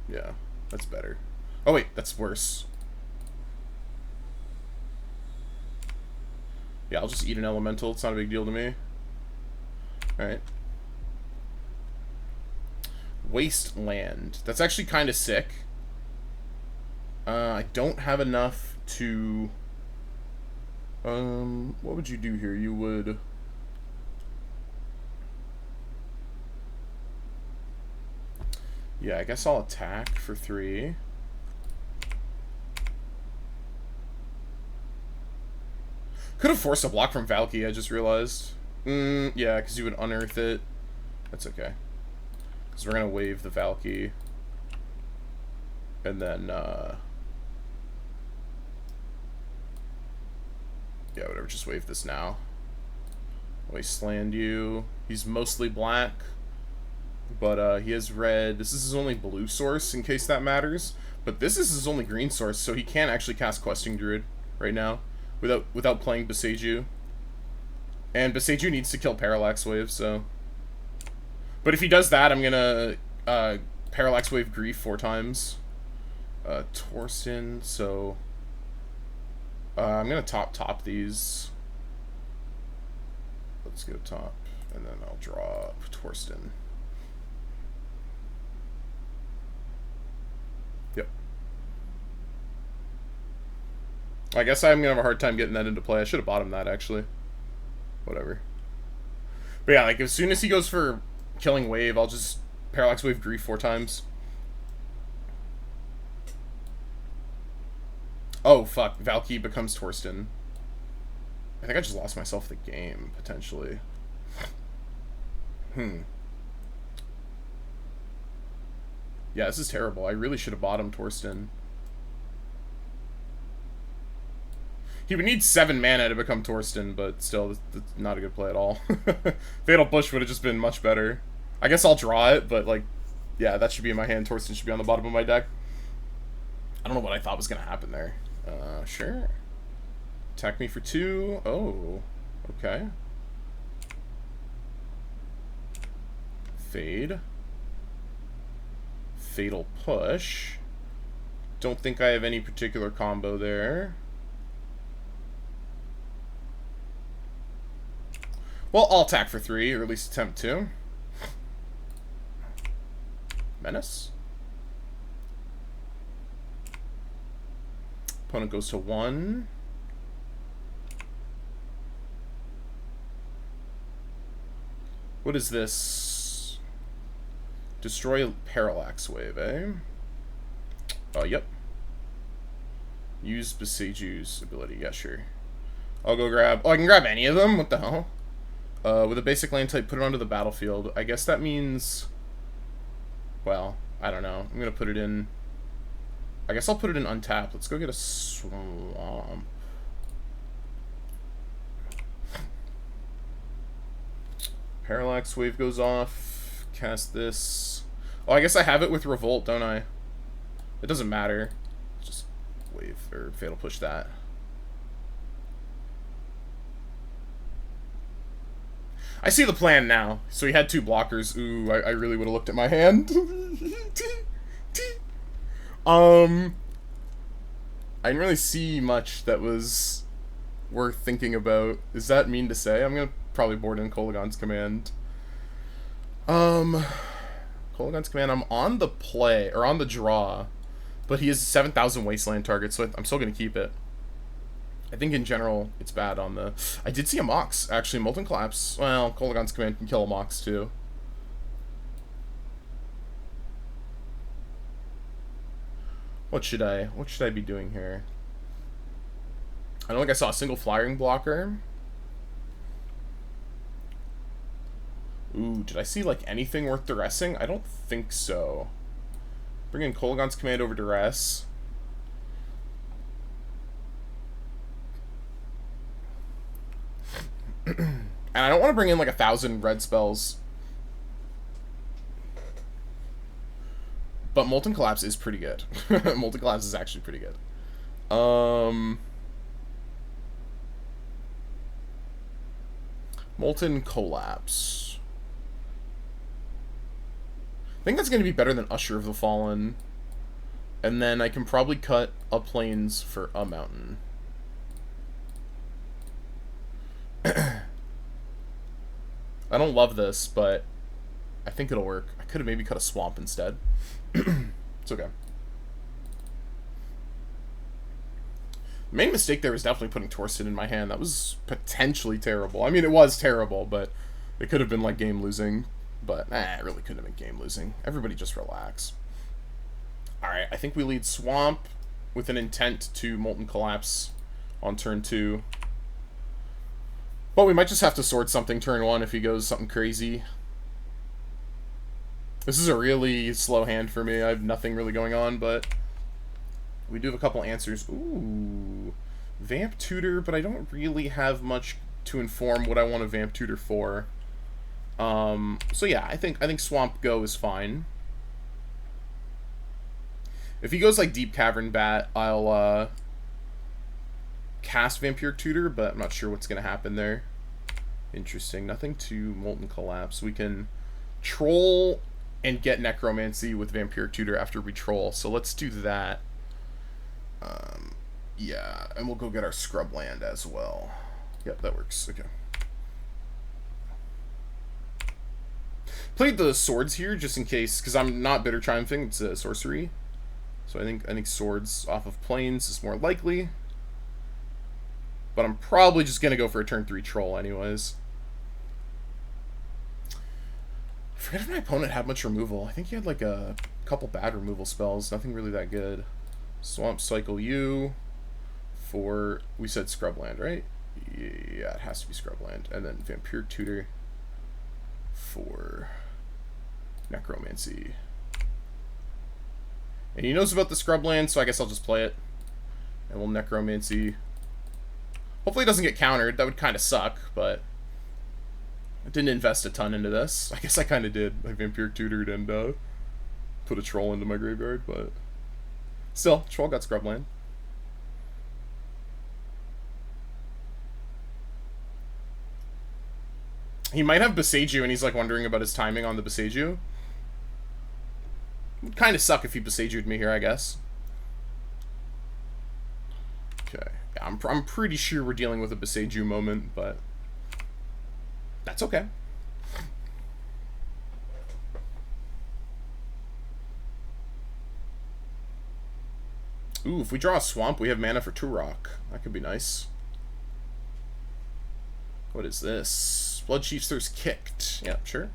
Yeah, that's better. Oh, wait, that's worse. Yeah, I'll just eat an Elemental. It's not a big deal to me. Alright. Wasteland. That's actually kind of sick. I don't have enough to... what would you do here? You would... Yeah, I guess I'll attack for 3. Could have forced a block from Valky, I just realized. Yeah, because you would unearth it. That's okay. Because we're going to wave the Valky. And then, yeah, whatever, just wave this now. Wasteland you. He's mostly black. But, he has red. This is his only blue source, in case that matters. But this is his only green source, so he can't actually cast Questing Druid right now. Without playing Beseiju. And Beseiju needs to kill Parallax Wave, so... But if he does that, I'm gonna Parallax Wave Grief 4 times. Torsten, so... I'm gonna top these. Let's go top, and then I'll draw Torsten. Yep. I guess I'm gonna have a hard time getting that into play. I should have bottomed that, actually. Whatever. But yeah, like, as soon as he goes for killing Wave, I'll just Parallax Wave Grief 4 times. Oh, fuck. Valky becomes Torsten. I think I just lost myself the game, potentially. Yeah, this is terrible. I really should have bottomed Torsten. He would need 7 mana to become Torsten, but still, that's not a good play at all. Fatal Push would have just been much better. I guess I'll draw it, but, like, yeah, that should be in my hand. Torsten should be on the bottom of my deck. I don't know what I thought was going to happen there. Sure. Attack me for 2. Oh, okay. Fade. Fatal Push. Don't think I have any particular combo there. Well, I'll attack for 3, or at least attempt to. Menace. Opponent goes to 1. What is this? Destroy Parallax Wave, eh? Oh, yep. Use Beseju's ability. Yeah, sure. I'll go grab... Oh, I can grab any of them? What the hell? With a basic land type, put it onto the battlefield. I guess that means... Well, I don't know. I'm gonna put it in... I guess I'll put it in untapped. Let's go get a swamp. Parallax Wave goes off. Cast this. Oh, I guess I have it with Revolt, don't I? It doesn't matter. Just wave or Fatal Push that. I see the plan now. So he had 2 blockers. Ooh, I really would have looked at my hand. I didn't really see much that was worth thinking about. Is that mean to say? I'm gonna probably board in Kolaghan's Command. Kolaghan's Command, I'm on the play, or on the draw, but he has 7,000 Wasteland targets, so I'm still gonna keep it. I think in general, it's bad on the... I did see a Mox, actually, Molten Collapse. Well, Kolaghan's Command can kill a Mox, too. What should I be doing here? I don't think I saw a single flying blocker. Ooh, did I see, like, anything worth duressing? I don't think so. Bring in Kolaghan's Command over duress. And I don't want to bring in, like, 1,000 red spells. But Molten Collapse is pretty good. Molten Collapse is actually pretty good. Molten Collapse. I think that's going to be better than Usher of the Fallen. And then I can probably cut a Plains for a Mountain. I don't love this, but I think it'll work. I could have maybe cut a Swamp instead. It's okay. The main mistake there was definitely putting Torsten in my hand. That was potentially terrible. I mean, it was terrible, but it could have been like game losing. But it really couldn't have been game losing. Everybody just relax. Alright, I think we lead Swamp with an intent to Molten Collapse on turn 2. But we might just have to sword something turn 1 if he goes something crazy. This is a really slow hand for me. I have nothing really going on, but we do have a couple answers. Ooh, Vamp Tutor, but I don't really have much to inform what I want to Vamp Tutor for. So yeah, I think Swamp Go is fine. If he goes like Deep Cavern Bat, I'll cast Vampiric Tutor, but I'm not sure what's gonna happen there. Interesting. Nothing to Molten Collapse. We can troll and get Necromancy with Vampiric Tutor after we troll. So let's do that. Yeah, and we'll go get our Scrubland as well. Yep, that works. Okay. Played the swords here just in case, because I'm not Bitter Triumphing. It's a sorcery, so I think swords off of Plains is more likely. But I'm probably just gonna go for a turn 3 troll anyways. I forget if my opponent had much removal. I think he had like a couple bad removal spells. Nothing really that good. Swamp Cycle you for, we said Scrubland, right? Yeah, it has to be Scrubland. And then Vampiric Tutor for Necromancy. And he knows about the Scrubland, so I guess I'll just play it. And we'll Necromancy. Hopefully it doesn't get countered. That would kind of suck, but I didn't invest a ton into this. I guess I kind of did. I Vampiric Tutored and put a troll into my graveyard, but still, troll got Scrubland. He might have Beseju, and he's like wondering about his timing on the Beseju. Would kind of suck if he Beseju'd me here, I guess. Okay, yeah, I'm pretty sure we're dealing with a Beseju moment, but that's okay. Ooh, if we draw a Swamp, we have mana for Turok. That could be nice. What is this? Blood Chief's Thirst kicked. Yeah, sure.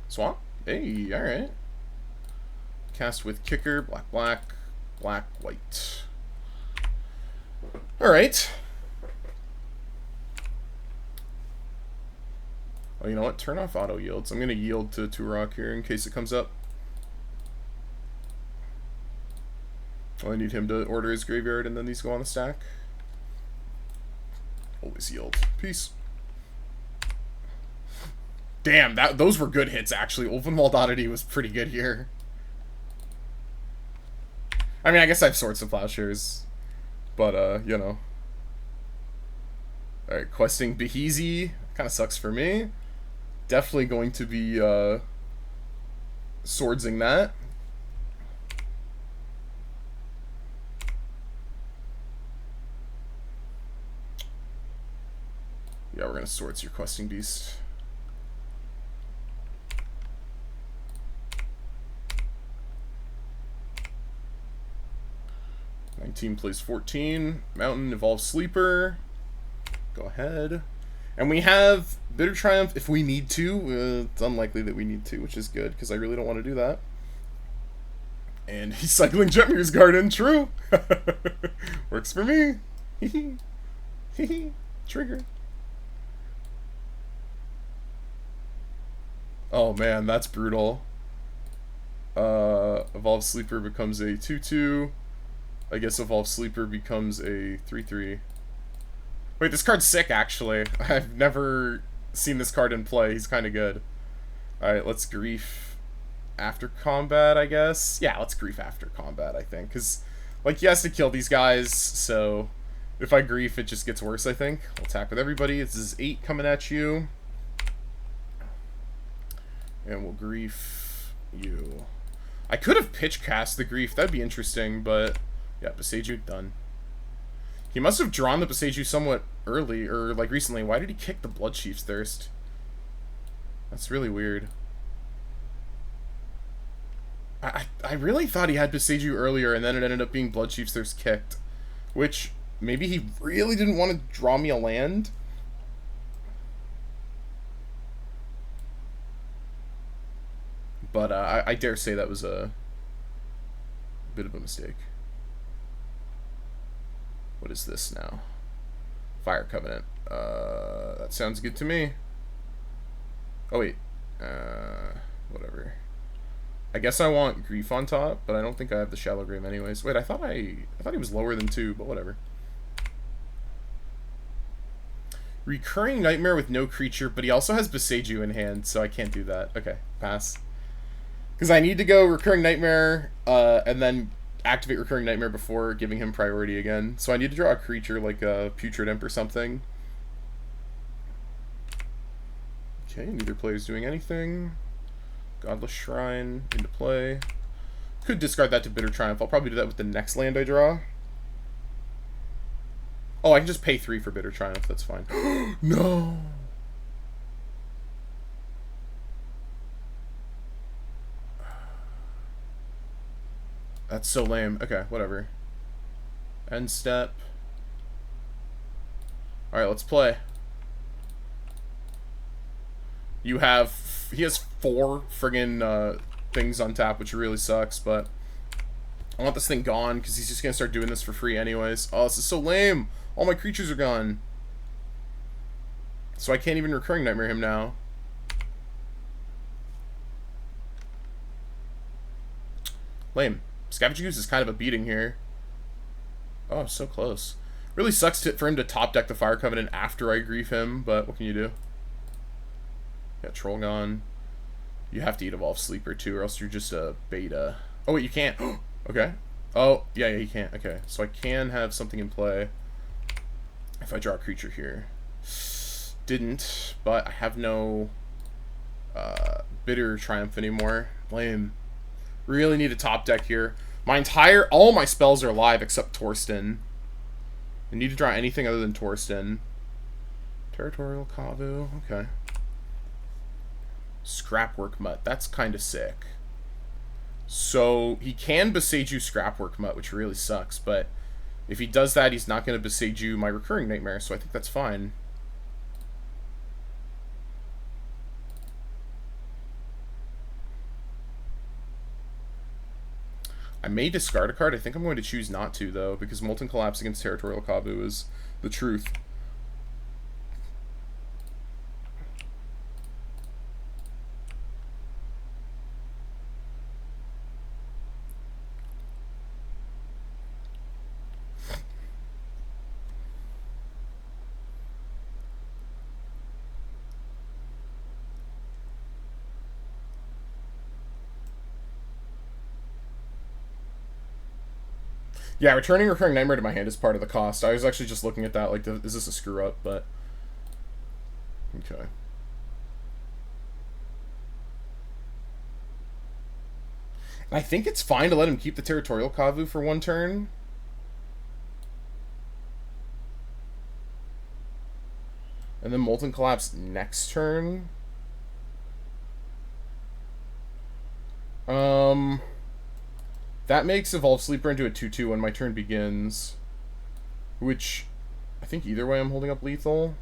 Swamp? Hey, alright. Cast with kicker, black, black, black, white. Alright. Oh, you know what? Turn off auto yields. I'm going to yield to Turok here in case it comes up. Oh, I need him to order his graveyard and then these go on the stack. Always yield. Peace. Damn, those were good hits, actually. Ulvenwald Oddity was pretty good here. I mean, I guess I have Swords to Plowshares. But, you know. Alright, questing Beheezy. Kind of sucks for me. Definitely going to be, swordsing that. Yeah, we're gonna Swords your Questing Beast. Team plays 14. Mountain evolves Sleeper. Go ahead. And we have Bitter Triumph if we need to. It's unlikely that we need to, which is good, because I really don't want to do that. And he's cycling Jetmir's Garden. True. Works for me. Trigger. Oh man, that's brutal. Evolve Sleeper becomes a 2/2. I guess Evolve Sleeper becomes a 3/3. Wait, this card's sick, actually. I've never seen this card in play. He's kind of good. Alright, let's Grief after combat, I guess. Yeah, let's Grief after combat, I think. Because, like, he has to kill these guys, so if I Grief, it just gets worse, I think. I'll attack with everybody. This is 8 coming at you. And we'll Grief you. I could have pitch cast the Grief. That'd be interesting, but... yeah, Boseiju, done. He must have drawn the Boseiju somewhat early, or like recently. Why did he kick the Blood Chief's Thirst? That's really weird. I really thought he had Boseiju earlier, and then it ended up being Blood Chief's Thirst kicked. Which, maybe he really didn't want to draw me a land? But I dare say that was a bit of a mistake. What is this now? Fire Covenant. That sounds good to me. Oh wait. Whatever. I guess I want Grief on top, but I don't think I have the Shallow Grave anyways. Wait, I thought he was lower than 2, but whatever. Recurring Nightmare with no creature, but he also has Boseiju in hand, so I can't do that. Okay, pass. Because I need to go Recurring Nightmare, and then activate Recurring Nightmare before giving him priority again. So I need to draw a creature like a Putrid Imp or something. Okay, neither player's doing anything. Godless Shrine into play. Could discard that to Bitter Triumph. I'll probably do that with the next land I draw. Oh, I can just pay 3 for Bitter Triumph. That's fine. No! That's so lame. Okay, whatever. End step. Alright, let's play. You have... he has 4 friggin' things on tap, which really sucks, but... I want this thing gone, because he's just gonna start doing this for free anyways. Oh, this is so lame! All my creatures are gone. So I can't even Recurring Nightmare him now. Lame. Scavenging Ooze is kind of a beating here. Oh, so close. Really sucks for him to top deck the Fire Covenant after I Grief him, but what can you do? Yeah, Troll gone. You have to eat Evolve Sleeper too, or else you're just a beta. Oh wait, you can't. Okay. Oh, yeah, you can't. Okay, so I can have something in play if I draw a creature here. Didn't, but I have no Bitter Triumph anymore. Lame. Really need a top deck here. All my spells are live except Torsten. I need to draw anything other than Torsten. Territorial Kavu, okay. Scrapwork Mutt, that's kind of sick. So, he can Boseiju Scrapwork Mutt, which really sucks, but If he does that, he's not going to Beseiju my Recurring Nightmare, so I think that's fine. I may discard a card. I think I'm going to choose not to, though, because Molten Collapse against Territorial Kavu is the truth. Yeah, returning Recurring Nightmare to my hand is part of the cost. I was actually just looking at that, like, is this a screw-up? But, okay. And I think it's fine to let him keep the Territorial Kavu for one turn. And then Molten Collapse next turn. That makes Evolve Sleeper into a 2/2 when my turn begins. Which, I think either way I'm holding up lethal.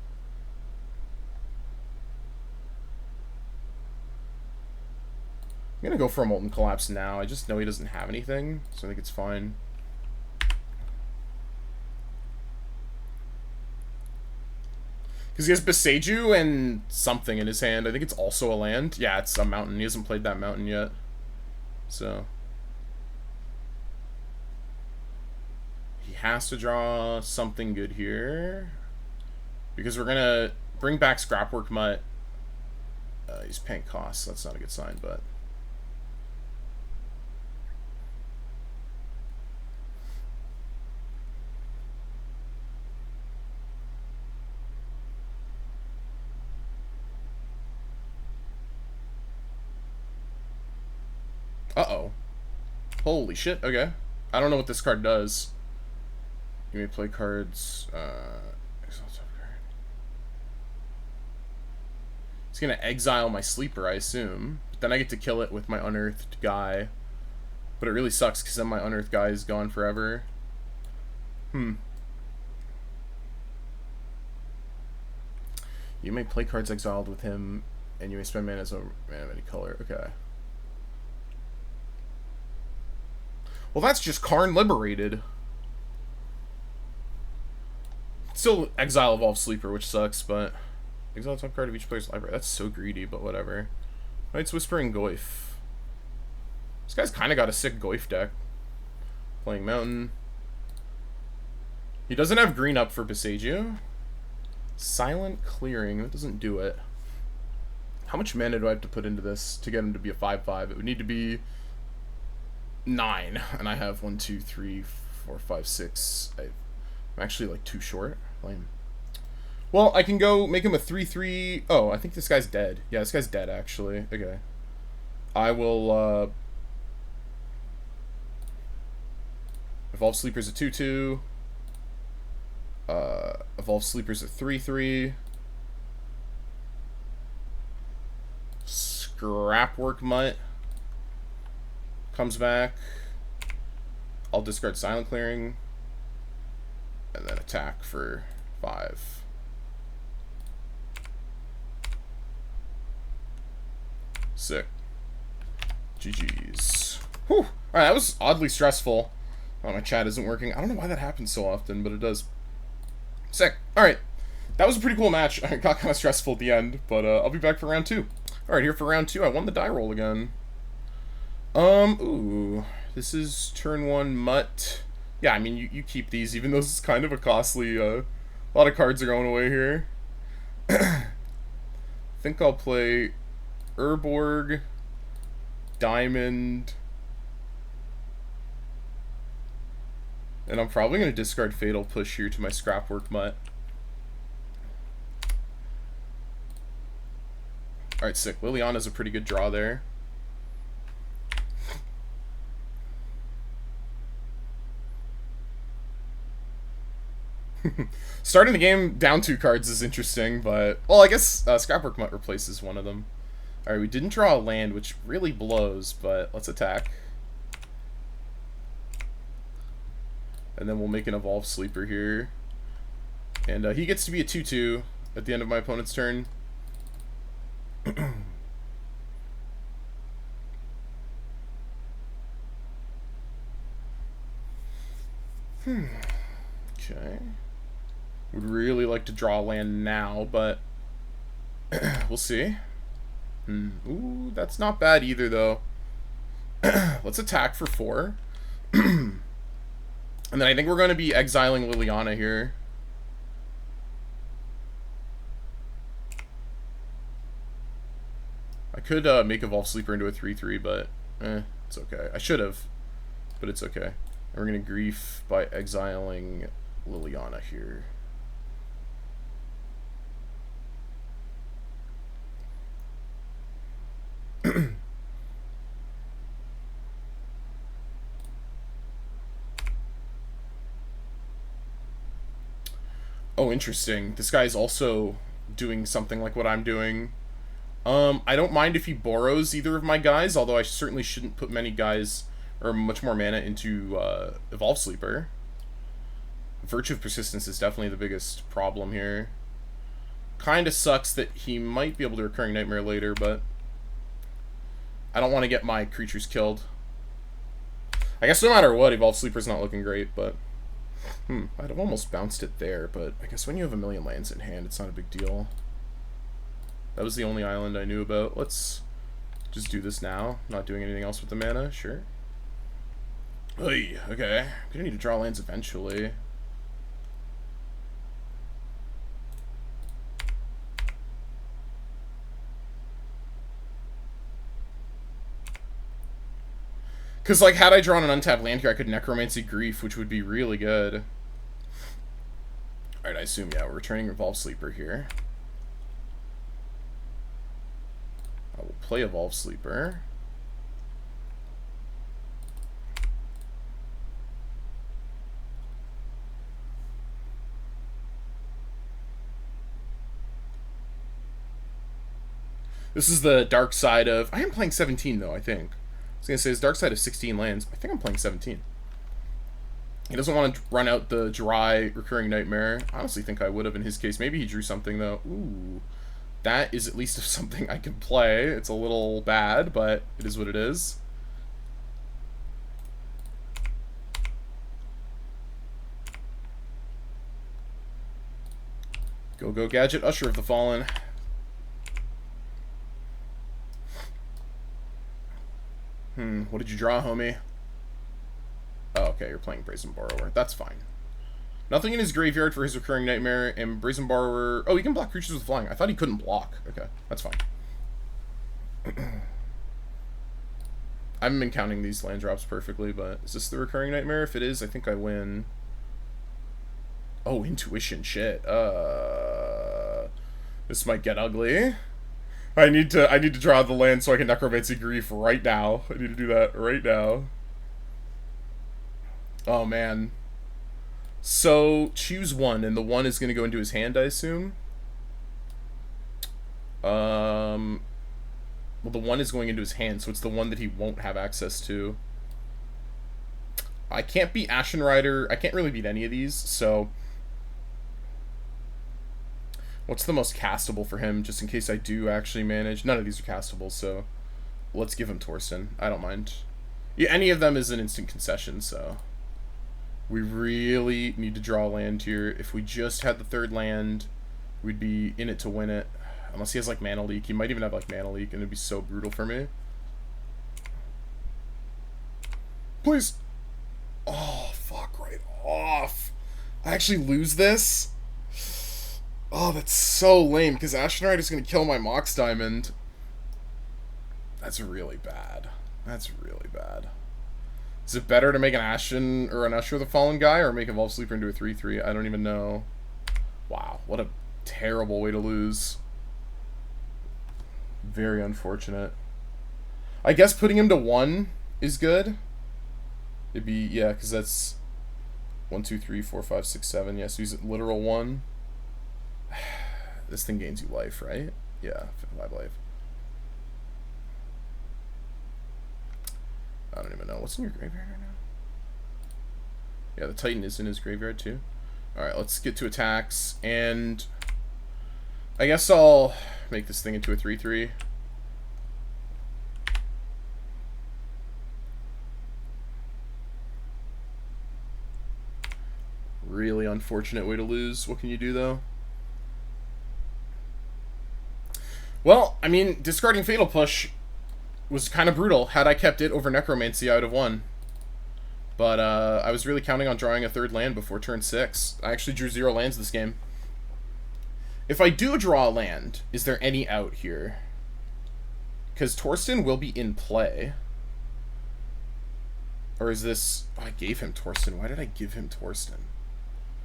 I'm gonna go for a Molten Collapse now. I just know he doesn't have anything, so I think it's fine. Because he has Beseiju and something in his hand. I think it's also a land. Yeah, it's a mountain. He hasn't played that mountain yet. So he has to draw something good here. Because we're going to bring back Scrapwork Mutt. He's paying costs. That's not a good sign, but... Uh-oh. Holy shit, okay. I don't know what this card does. You may play cards... It's gonna exile my Sleeper, I assume. But then I get to kill it with my Unearthed guy. But it really sucks, because then my Unearthed guy is gone forever. You may play cards exiled with him, and you may spend mana as a mana of any color. Okay. Well, that's just Karn Liberated. Still exile Evolve Sleeper, which sucks, but... Exile top card of each player's library. That's so greedy, but whatever. Knight's Whispering Goyf. This guy's kind of got a sick Goyf deck. Playing Mountain. He doesn't have green up for Beseiju. Silent Clearing. That doesn't do it. How much mana do I have to put into this to get him to be a 5/5? It would need to be 9. And I have 1, 2, 3, 4, 5, 6. I'm actually like too short. Lame. Well, I can go make him a 3/3. Oh, I think this guy's dead. Yeah, this guy's dead, actually. Okay. I will, Evolve Sleeper's a 2/2. Evolve Sleeper's a 3/3. Scrapwork Mutt comes back. I'll discard Silent Clearing. And then attack for 5. Sick. GG's. Whew. Alright, that was oddly stressful. Oh, my chat isn't working. I don't know why that happens so often, but it does. Sick. Alright. That was a pretty cool match. It got kind of stressful at the end, but I'll be back for round 2. Alright, here for round 2. I won the die roll again. Ooh. This is turn 1 Mutt. Yeah, I mean, you keep these, even though this is kind of a costly, a lot of cards are going away here. I think I'll play Urborg, Diamond, and I'm probably going to discard Fatal Push here to my Scrapwork Mutt. Alright, sick. Liliana's a pretty good draw there. Starting the game down 2 cards is interesting, but... Well, I guess Scrapwork Mutt replaces one of them. Alright, we didn't draw a land, which really blows, but let's attack. And then we'll make an Evolve Sleeper here. And he gets to be a 2/2 at the end of my opponent's turn. Okay. Would really like to draw land now, but we'll see. Ooh, that's not bad either, though. Let's attack for 4. And then I think we're going to be exiling Liliana here. I could make Evolve Sleeper into a 3/3, but it's okay. I should have, but it's okay. And we're going to grief by exiling Liliana here. Oh, interesting. This guy's also doing something like what I'm doing. I don't mind if he borrows either of my guys, although I certainly shouldn't put many guys or much more mana into Evolve Sleeper. Virtue of Persistence is definitely the biggest problem here. Kinda sucks that he might be able to Recurring Nightmare later, but I don't want to get my creatures killed. I guess no matter what, Evolve Sleeper's not looking great, but I'd have almost bounced it there, but I guess when you have a million lands in hand, it's not a big deal. That was the only island I knew about. Let's just do this now. Not doing anything else with the mana, sure. Oy, okay. Gonna need to draw lands eventually. Because, like, had I drawn an untapped land here, I could Necromancy Grief, which would be really good. Alright, I assume, yeah, we're returning Evolve Sleeper here. I will play Evolve Sleeper. This is the dark side of... I am playing 17, though, I think. I was going to say, it's dark side of 16 lands. I think I'm playing 17. He doesn't want to run out the dry Recurring Nightmare. I honestly think I would have in his case. Maybe he drew something, though. Ooh. That is at least something I can play. It's a little bad, but it is what it is. Go, go, Gadget, Usher of the Fallen. What did you draw, homie? Oh, okay, you're playing Brazen Borrower. That's fine. Nothing in his graveyard for his Recurring Nightmare, and Brazen Borrower... Oh, he can block creatures with flying. I thought he couldn't block. Okay, that's fine. I haven't been counting these land drops perfectly, but is this the Recurring Nightmare? If it is, I think I win. Oh, Intuition, shit. This might get ugly. I need to draw the land so I can Necromancy Grief right now. I need to do that right now. Oh, man. So, choose one, and the one is going to go into his hand, I assume? Well, the one is going into his hand, so it's the one that he won't have access to. I can't beat Ashen Rider. I can't really beat any of these, so... What's the most castable for him, just in case I do actually manage? None of these are castable, so let's give him Torsten. I don't mind. Yeah, any of them is an instant concession, so... We really need to draw land here. If we just had the third land, we'd be in it to win it. Unless he has, like, Mana Leak. He might even have, like, Mana Leak, and it'd be so brutal for me. Please! Oh, fuck right off. I actually lose this? Oh, that's so lame, because Ashen Rider is going to kill my Mox Diamond. That's really bad. That's really bad. Is it better to make an Ashen or an Usher of the Fallen guy, or make Evolve Sleeper into a 3/3? I don't even know. Wow, what a terrible way to lose. Very unfortunate. I guess putting him to 1 is good. It'd be, yeah, because that's 1, 2, 3, 4, 5, 6, 7. Yeah, so he's at literal 1. This thing gains you life, right? Yeah, 5 life. I don't even know. What's in your graveyard right Yeah, the Titan is in his graveyard too. Alright, let's get to attacks, and I guess I'll make this thing into a 3/3. Really unfortunate way to lose. What can you do, though? Well, I mean, discarding Fatal Push was kind of brutal. Had I kept it over Necromancy, I would have won. But I was really counting on drawing a third land before turn 6. I actually drew 0 lands this game. If I do draw a land, is there any out here? Because Torsten will be in play. Or is this... Oh, I gave him Torsten. Why did I give him Torsten?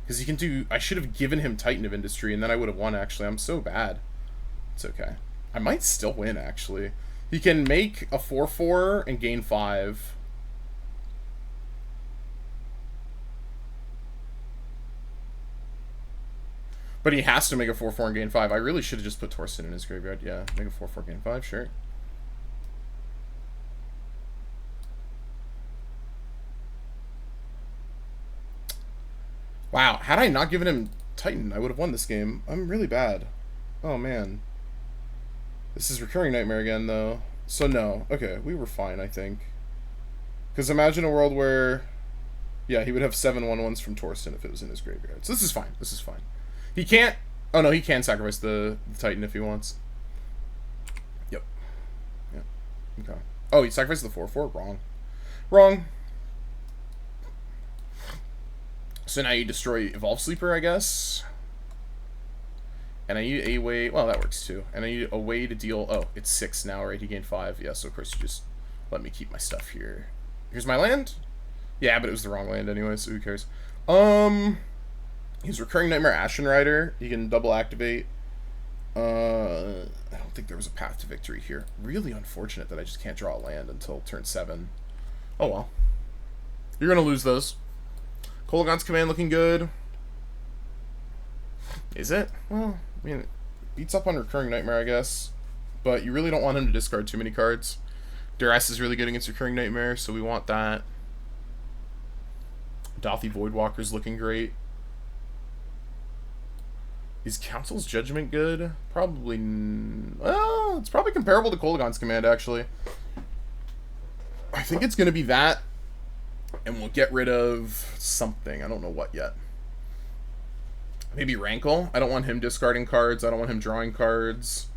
Because he can do... I should have given him Titan of Industry, and then I would have won, actually. I'm so bad. It's okay. I might still win, actually. He can make a 4/4 and gain 5. But he has to make a 4/4 and gain 5. I really should have just put Torsten in his graveyard. Yeah, make a 4/4, gain 5, sure. Wow, had I not given him Titan, I would have won this game. I'm really bad. Oh, man. This is Recurring Nightmare again, though. So, no. Okay, we were fine, I think. Because imagine a world where... Yeah, he would have 7 1/1s from Torsten if it was in his graveyard. So this is fine. This is fine. He can't... Oh, no, he can sacrifice the Titan if he wants. Yep. Yeah. Okay. Oh, he sacrificed the 4/4? Wrong. Wrong. So now you destroy Evolve Sleeper, I guess. And I need a way... Well, that works too. And I need a way to deal... Oh, it's 6 now, right? He gained 5. Yeah, so of course you just let me keep my stuff here. Here's my land? Yeah, but it was the wrong land anyway, so who cares? He's Recurring Nightmare Ashen Rider. He can double activate. I don't think there was a path to victory here. Really unfortunate that I just can't draw a land until turn 7. Oh well. You're going to lose those. Kolaghan's Command looking good. Is it? Well, I mean, it beats up on Recurring Nightmare, I guess. But you really don't want him to discard too many cards. Duress is really good against Recurring Nightmare, so we want that. Dothy Voidwalker's looking great. Is Council's Judgment good? Probably... Well, it's probably comparable to Kolaghan's Command, actually. I think it's going to be that. And we'll get rid of something. I don't know what yet. Maybe Rankle. I don't want him discarding cards. I don't want him drawing cards.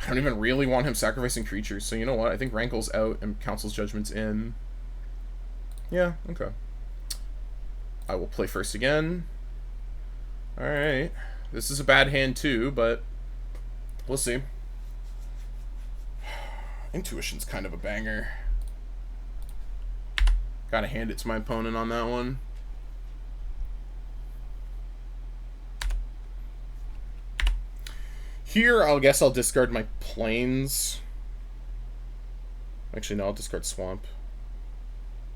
I don't even really want him sacrificing creatures. So you know what? I think Rankle's out and Council's Judgment's in. Yeah, okay. I will play first again. Alright. This is a bad hand too, but we'll see. Intuition's kind of a banger. Gotta hand it to my opponent on that one. Here, I guess I'll discard my plains. Actually, no, I'll discard Swamp.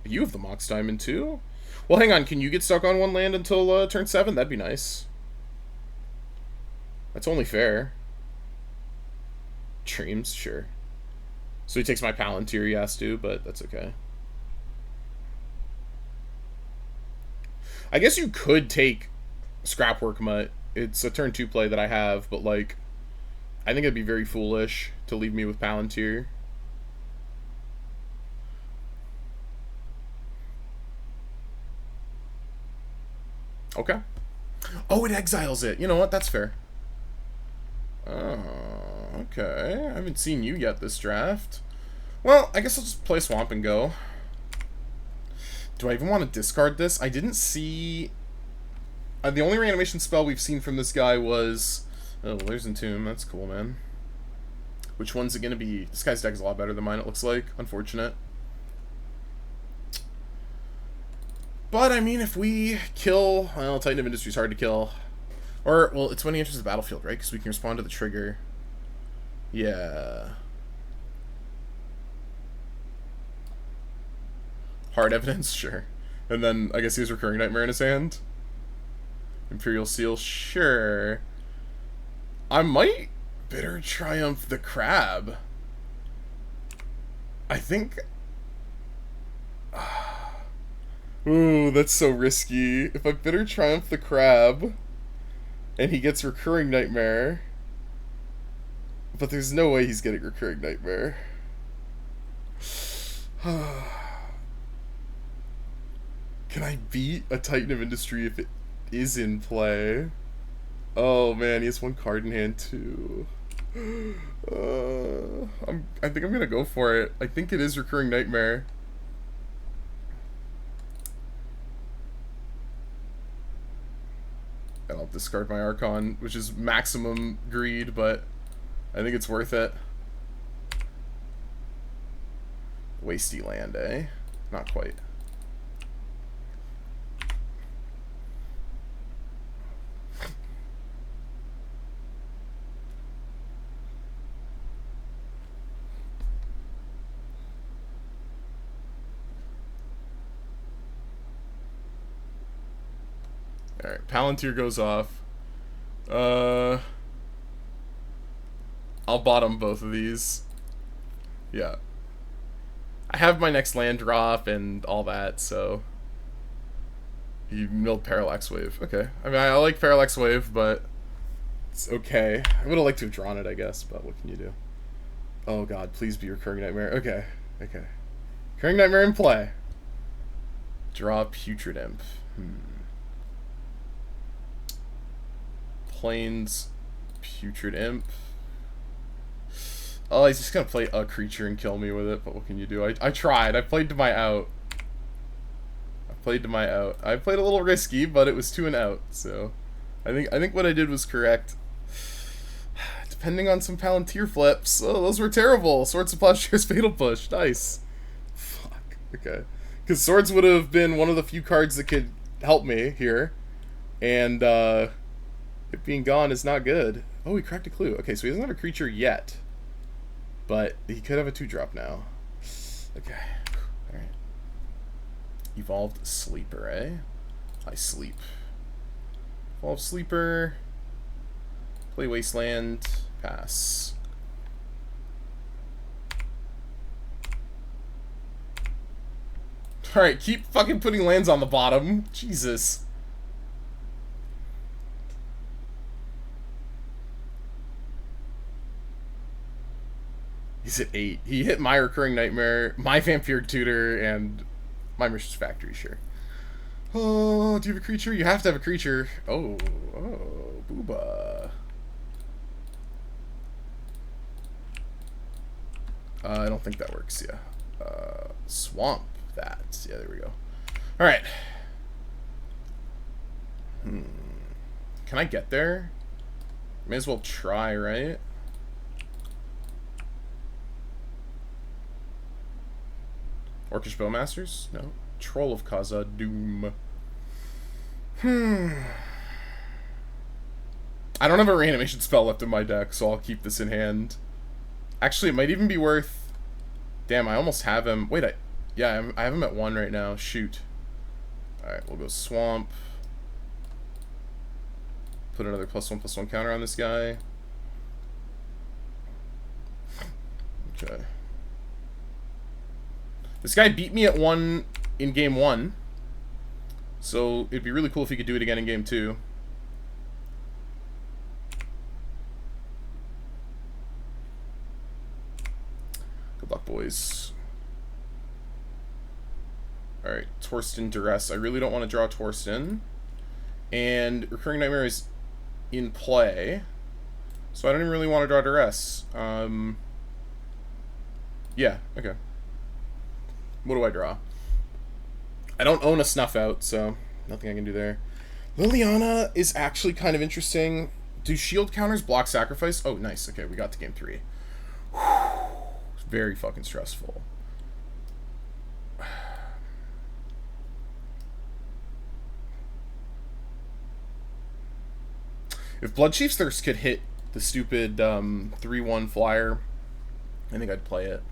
You have the Mox Diamond, too? Well, hang on. Can you get stuck on one land until turn 7? That'd be nice. That's only fair. Dreams? Sure. So he takes my Palantir, he has to, but that's okay. I guess you could take Scrapwork Mutt. It's a turn 2 play that I have, but, like, I think it'd be very foolish to leave me with Palantir. Okay. Oh, it exiles it. You know what? That's fair. Oh, okay. I haven't seen you yet this draft. Well, I guess I'll just play Swamp and go. Do I even want to discard this? I didn't see... the only reanimation spell we've seen from this guy was... Oh, there's Entomb. That's cool, man. Which one's it going to be? This guy's deck is a lot better than mine, it looks like. Unfortunate. But, I mean, if we kill... Well, Titan of Industry is hard to kill. Or, well, it's when he enters the battlefield, right? Because we can respond to the trigger. Yeah. Hard evidence? Sure. And then, I guess he has Recurring Nightmare in his hand. Imperial Seal? Sure. I might Bitter Triumph the Crab. I think... Ooh, that's so risky. If I Bitter Triumph the Crab, and he gets Recurring Nightmare, but there's no way he's getting Recurring Nightmare. Can I beat a Titan of Industry if it is in play? Oh man, he has one card in hand too. I think I'm gonna go for it. I think it is Recurring Nightmare. And I'll discard my Archon, which is maximum greed, but I think it's worth it. Wasty land, eh? Not quite. Alright, Palantir goes off. I'll bottom both of these. Yeah. I have my next land drop and all that, so... You milled Parallax Wave. Okay. I mean, I like Parallax Wave, but... It's okay. I would have liked to have drawn it, I guess, but what can you do? Oh god, please be Recurring Nightmare. Okay. Okay. Recurring Nightmare in play. Draw Putrid Imp. Plains Putrid Imp. Oh, he's just gonna play a creature and kill me with it, but what can you do? I tried. I played to my out. I played a little risky, but it was to an out, so I think what I did was correct. Depending on some Palantir flips. Oh, those were terrible. Swords of Plowshare's Fatal Push. Nice. Fuck. Okay. Because Swords would have been one of the few cards that could help me here. And, it being gone is not good. Oh, he cracked a clue. Okay, so he doesn't have a creature yet. But he could have a 2-drop now. Okay. Alright. Evolved Sleeper, eh? I sleep. Evolved Sleeper. Play Wasteland. Pass. Alright, keep fucking putting lands on the bottom. Jesus. He's at 8. He hit my Recurring Nightmare, my Vampire Tutor, and my Merchant's Factory, sure. Oh, do you have a creature? You have to have a creature. Oh, booba. I don't think that works, yeah. Swamp that. Yeah, there we go. Alright. Can I get there? May as well try, right? Orcish Bowmasters? No. Troll of Khazad-dûm. I don't have a reanimation spell left in my deck, so I'll keep this in hand. Actually, it might even be worth... Damn, I almost have him. Wait, yeah, I have him at 1 right now. Shoot. Alright, we'll go Swamp. Put another +1/+1 counter on this guy. Okay. This guy beat me at 1 in game 1. So it'd be really cool if he could do it again in game 2. Good luck, boys. Alright, Torsten Duress. I really don't want to draw Torsten. And Recurring Nightmare is in play. So I don't even really want to draw Duress. Yeah, okay. What do I draw? I don't own a Snuff Out, so nothing I can do there. Liliana is actually kind of interesting. Do shield counters block sacrifice? Oh, nice. Okay, we got to game 3. It's very fucking stressful. If Bloodchief's Thirst could hit the stupid 3/1 flyer, I think I'd play it.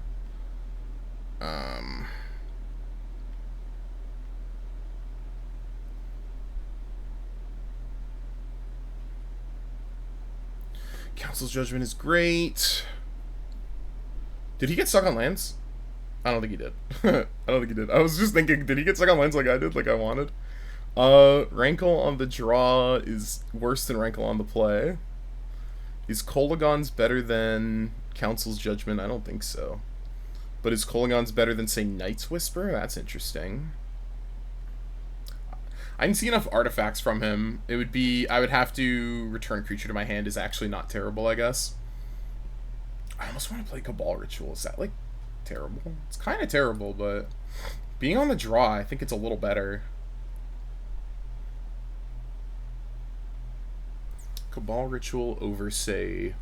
Council's Judgment is great. Did he get stuck on lands? I don't think he did. I don't think he did. I was just thinking, did he get second lands like I did, like I wanted? Rankle on the draw is worse than Rankle on the play. Is Kolagon's better than Council's Judgment? I don't think so. But is Kolagon's better than, say, Night's Whisper? That's interesting. I didn't see enough artifacts from him. It would be... I would have to return a creature to my hand is actually not terrible, I guess. I almost want to play Cabal Ritual. Is that, like, terrible? It's kind of terrible, but... being on the draw, I think it's a little better. Cabal Ritual over, say...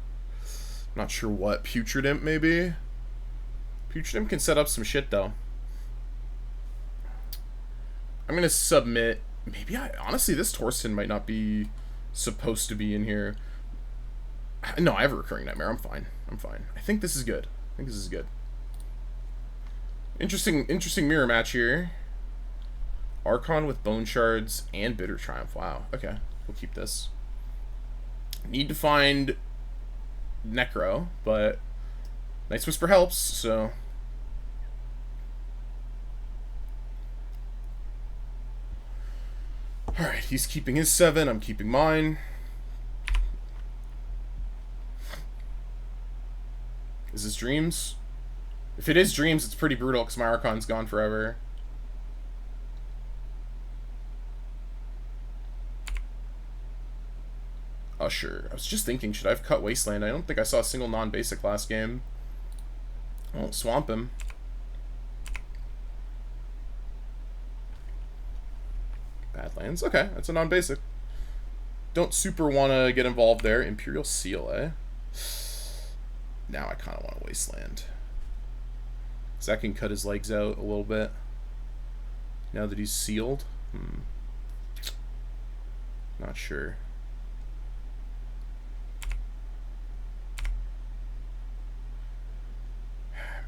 not sure what. Putrid Imp, maybe? Putrid Imp can set up some shit, though. I'm going to submit... maybe honestly, this Torsten might not be supposed to be in here. No, I have a Recurring Nightmare. I'm fine. I'm fine. I think this is good. I think this is good. Interesting mirror match here. Archon with Bone Shards and Bitter Triumph. Wow. Okay. We'll keep this. Need to find Necro, but Night's Whisper helps, so... alright, he's keeping his 7, I'm keeping mine. Is this Dreams? If it is Dreams, it's pretty brutal, because my Archon's gone forever. Usher. I was just thinking, should I have cut Wasteland? I don't think I saw a single non-basic last game. I won't swamp him. Badlands. Okay, that's a non-basic. Don't super want to get involved there. Imperial Seal, eh? Now I kind of want a Wasteland. Because that can cut his legs out a little bit. Now that he's sealed. Not sure.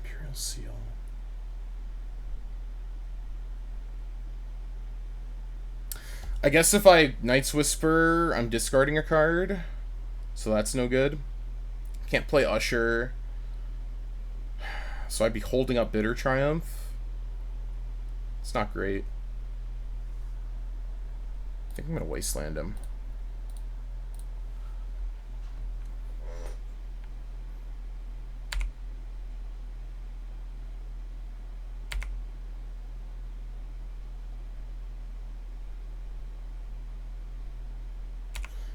Imperial Seal. I guess if I Night's Whisper, I'm discarding a card. So that's no good. Can't play Usher. So I'd be holding up Bitter Triumph. It's not great. I think I'm going to Wasteland him.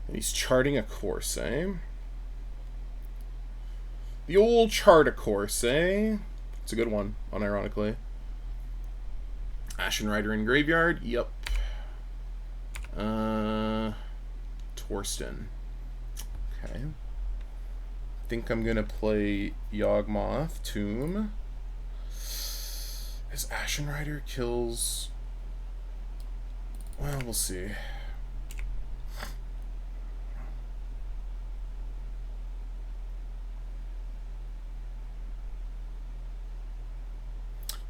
And he's charting a course, eh? The old chart a course, eh? It's a good one, unironically. Ashen Rider in graveyard, yep. Torsten. Okay. I think I'm gonna play Yawgmoth, Tomb. His Ashen Rider kills... well, we'll see.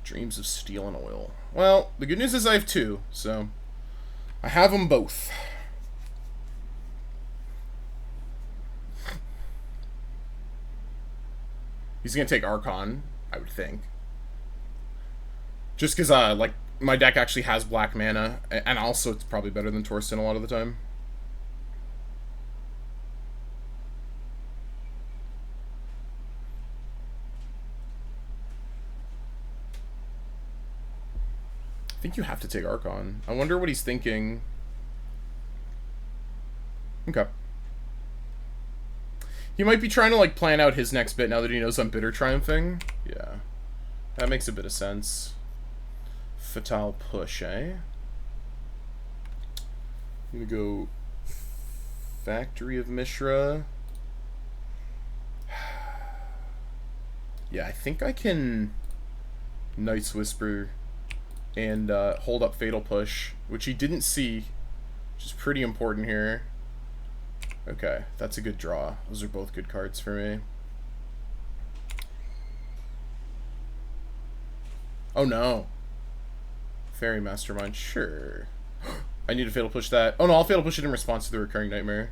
Dreams of Steel and Oil. Well, the good news is I have 2, so I have them both. He's gonna take Archon, I would think. Just because, like, my deck actually has black mana, and also it's probably better than Torsten a lot of the time. I think you have to take Archon. I wonder what he's thinking. Okay. He might be trying to, like, plan out his next bit now that he knows I'm Bitter Triumphing. Yeah. That makes a bit of sense. Fatale Push, eh? I'm gonna go Factory of Mishra. Yeah, I think I can Night's Whisper and hold up Fatal Push, which he didn't see, which is pretty important here. Okay, that's a good draw. Those are both good cards for me. Oh no. Fairy Mastermind, sure. I need to Fatal Push that. Oh no, I'll Fatal Push it in response to the Recurring Nightmare.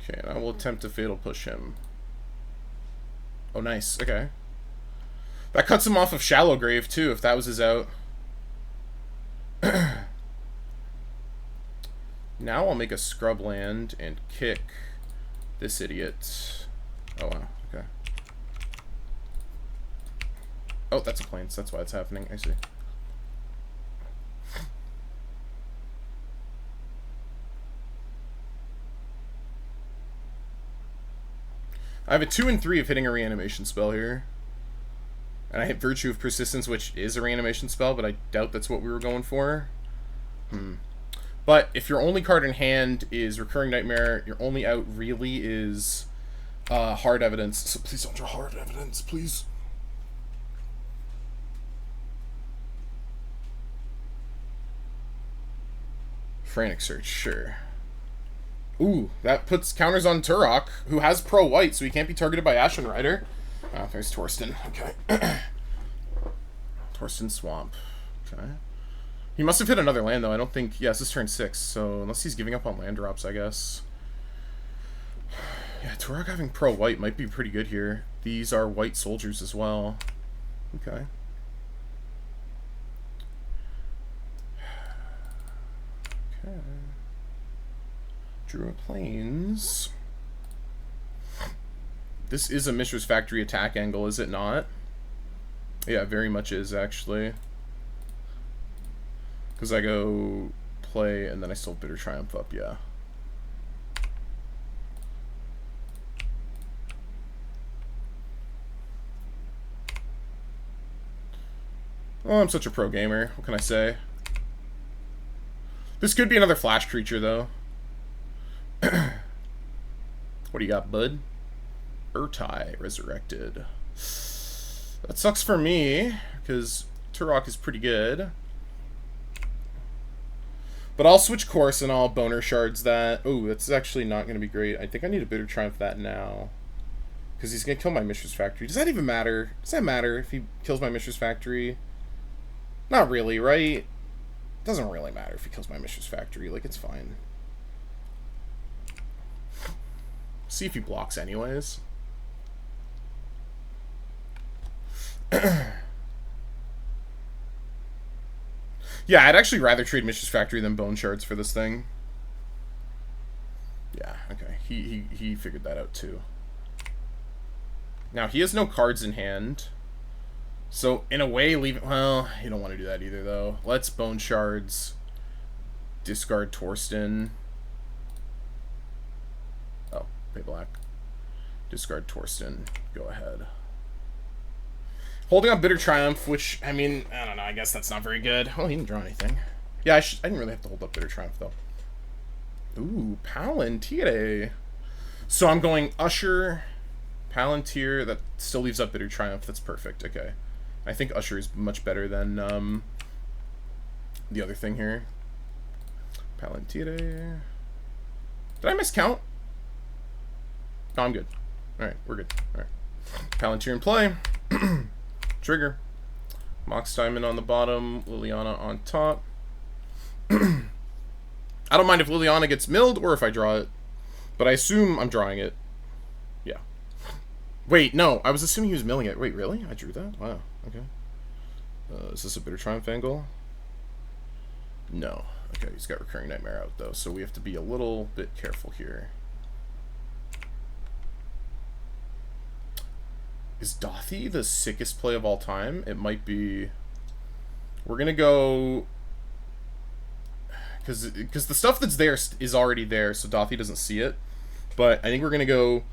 Okay, and I will attempt to fatal push him. Oh, nice. Okay. That cuts him off of Shallow Grave, too, if that was his out. Now I'll make a scrub land and kick this idiot. Oh, wow. Okay. Oh, that's a Plains. That's why it's happening. I see. I have a 2 and 3 of hitting a reanimation spell here. And I hit Virtue of Persistence, which is a reanimation spell, but I doubt that's what we were going for. But if your only card in hand is Recurring Nightmare, your only out really is Hard Evidence. So please don't draw Hard Evidence, please. Frantic Search, sure. Ooh, that puts counters on Turok, who has pro-white, so he can't be targeted by Ashen Rider. Oh, there's Torsten. Okay. Torsten Swamp. Okay. He must have hit another land, though. I don't think... Yeah, this is turn 6, so unless he's giving up on land drops, I guess. Yeah, Turok having pro-white might be pretty good here. These are white soldiers as well. Okay. Okay. Drew a Plains. This is a Mishra's Factory attack angle, is it not? Yeah, it very much is, actually. Because I go play, and then I still Bitter Triumph up, yeah. Oh, I'm such a pro gamer. What can I say? This could be another flash creature, though. What do you got, bud? Urtai resurrected. That sucks for me, because Turok is pretty good. But I'll switch course and I'll Boner Shards that. Oh, that's actually not going to be great. I think I need a Bitter Triumph that now. Because he's going to kill my Mishra's Factory. Does that even matter? Does that matter if he kills my Mishra's Factory? Not really, right? Doesn't really matter if he kills my Mishra's Factory. Like, it's fine. See if he blocks anyways. Yeah, I'd actually rather trade Mishra's Factory than Bone Shards for this thing. Yeah, okay. He figured that out too. Now, he has no cards in hand. So, in a way, leave it... Well, you don't want to do that either, though. Let's Bone Shards. Discard Torsten. Oh, pay black. Discard Torsten. Go ahead. Holding on Bitter Triumph, which, I mean, I don't know, I guess that's not very good. Well, he didn't draw anything. Yeah, I didn't really have to hold up Bitter Triumph, though. Ooh, Palantir. So I'm going Usher, Palantir, that still leaves up Bitter Triumph. That's perfect, okay. I think Usher is much better than the other thing here. Palantir. Did I miscount? No, I'm good. Alright, we're good. Alright. Palantir in play. Trigger. Mox Diamond on the bottom, Liliana on top. I don't mind if Liliana gets milled or if I draw it, but I assume I'm drawing it. Yeah. Wait, no, I was assuming he was milling it. Wait, really? I drew that? Wow, okay. Is this a Bitter Triumph angle? No. Okay, he's got Recurring Nightmare out, though, so we have to be a little bit careful here. Is Dothy the sickest play of all time? It might be. We're going to go... Because the stuff that's there is already there, so Dothy doesn't see it. But I think we're going to go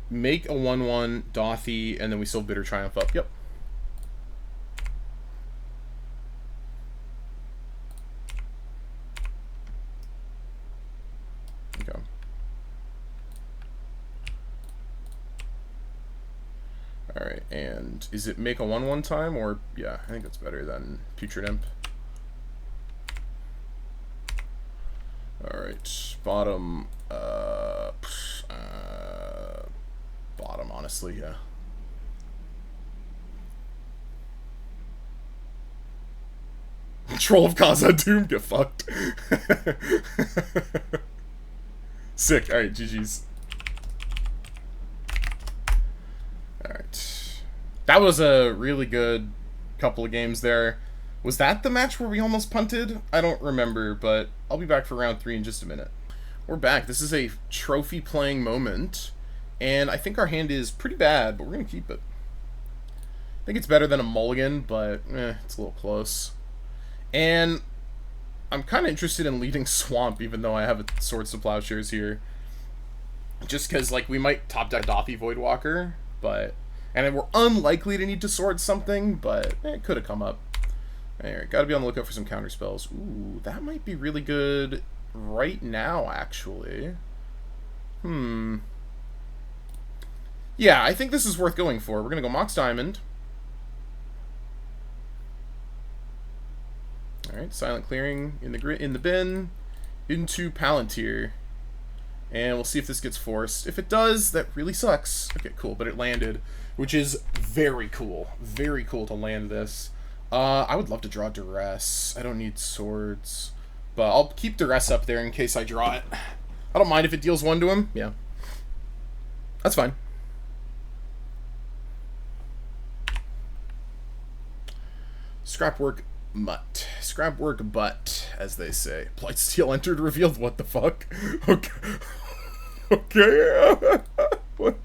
make a 1/1 Dothy, and then we still Bitter Triumph up. Yep. Okay. Alright, and is it make a 1/1 time, or... Yeah, I think that's better than Putrid Imp. Alright, bottom, bottom, honestly, yeah. Troll of Khazad-dûm, get fucked. Sick, alright, GG's. That was a really good couple of games there. Was that the match where we almost punted? I don't remember, but I'll be back for round 3 in just a minute. We're back. This is a trophy playing moment, and I think our hand is pretty bad, but we're going to keep it. I think it's better than a mulligan, but it's a little close. And I'm kind of interested in leading Swamp, even though I have a Swords to Plowshares here. Just because, like, we might top deck Dothy Voidwalker, but... And we're unlikely to need to sword something, but it could have come up. Alright, gotta be on the lookout for some counter spells. Ooh, that might be really good right now, actually. Yeah, I think this is worth going for. We're gonna go Mox Diamond. Alright, Silent Clearing in the bin. Into Palantir. And we'll see if this gets forced. If it does, that really sucks. Okay, cool, but it landed, which is very cool. Very cool to land this. I would love to draw Duress. I don't need swords. But I'll keep Duress up there in case I draw it. I don't mind if it deals 1 to him. Yeah. That's fine. Scrapwork mutt. Scrapwork butt, as they say. Blightsteel entered, revealed. What the fuck? Okay. Okay. What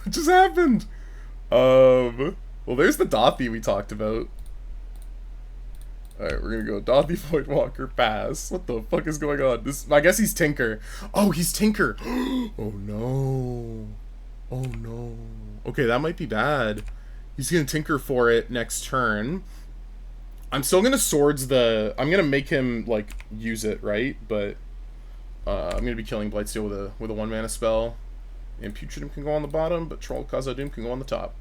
just happened? Well, there's the Dothy we talked about. Alright, we're gonna go Dothy Voidwalker, pass. What the fuck is going on? I guess he's Tinker. Oh, he's Tinker. Oh no. Oh no. Okay, that might be bad. He's gonna Tinker for it next turn. I'm still gonna Swords the... I'm gonna make him, like, use it, right? But I'm gonna be killing Blightsteel with a 1-mana spell. And Putridum can go on the bottom, but Troll Khazad-dûm can go on the top.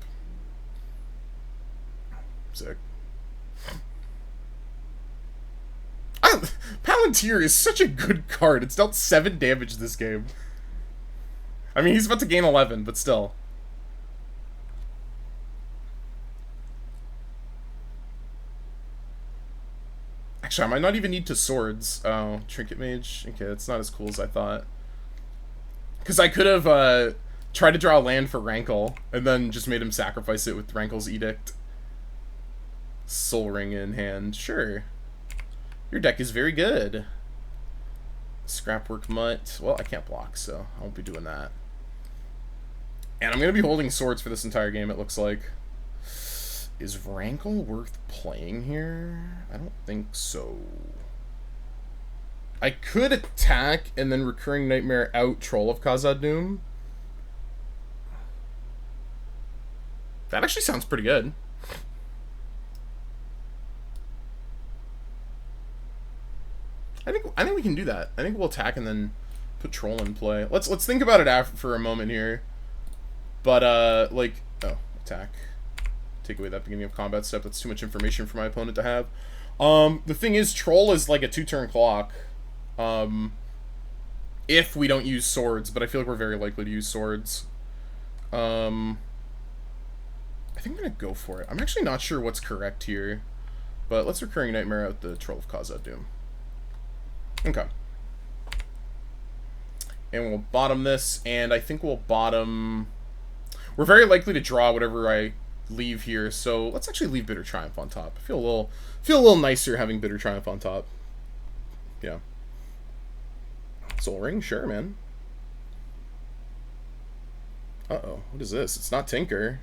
Sick. Palantir is such a good card. It's dealt 7 damage this game. I mean, he's about to gain 11, but still. Actually, I might not even need to swords. Oh, Trinket Mage. Okay, that's not as cool as I thought. Because I could have tried to draw a land for Rankle, and then just made him sacrifice it with Rankle's Edict. Soul Ring in hand. Sure. Your deck is very good. Scrapwork Mutt. Well, I can't block, so I won't be doing that. And I'm going to be holding swords for this entire game, it looks like. Is Rankle worth playing here? I don't think so. I could attack and then Recurring Nightmare out Troll of Khazad-dûm. That actually sounds pretty good. I think we can do that. I think we'll attack and then put Troll in play. Let's think about it for a moment here. But like, oh, attack. Take away that beginning of combat step. That's too much information for my opponent to have. The thing is, Troll is like a 2-turn clock. If we don't use swords, but I feel like we're very likely to use swords. I think I'm gonna go for it. I'm actually not sure what's correct here, but let's Recurring Nightmare out the Troll of Khazad-dûm. Okay. And we'll bottom this, and I think we'll bottom... We're very likely to draw whatever I leave here, so let's actually leave Bitter Triumph on top. I feel a little nicer having Bitter Triumph on top. Yeah. Soul Ring, sure, man. Uh-oh, what is this? It's not Tinker.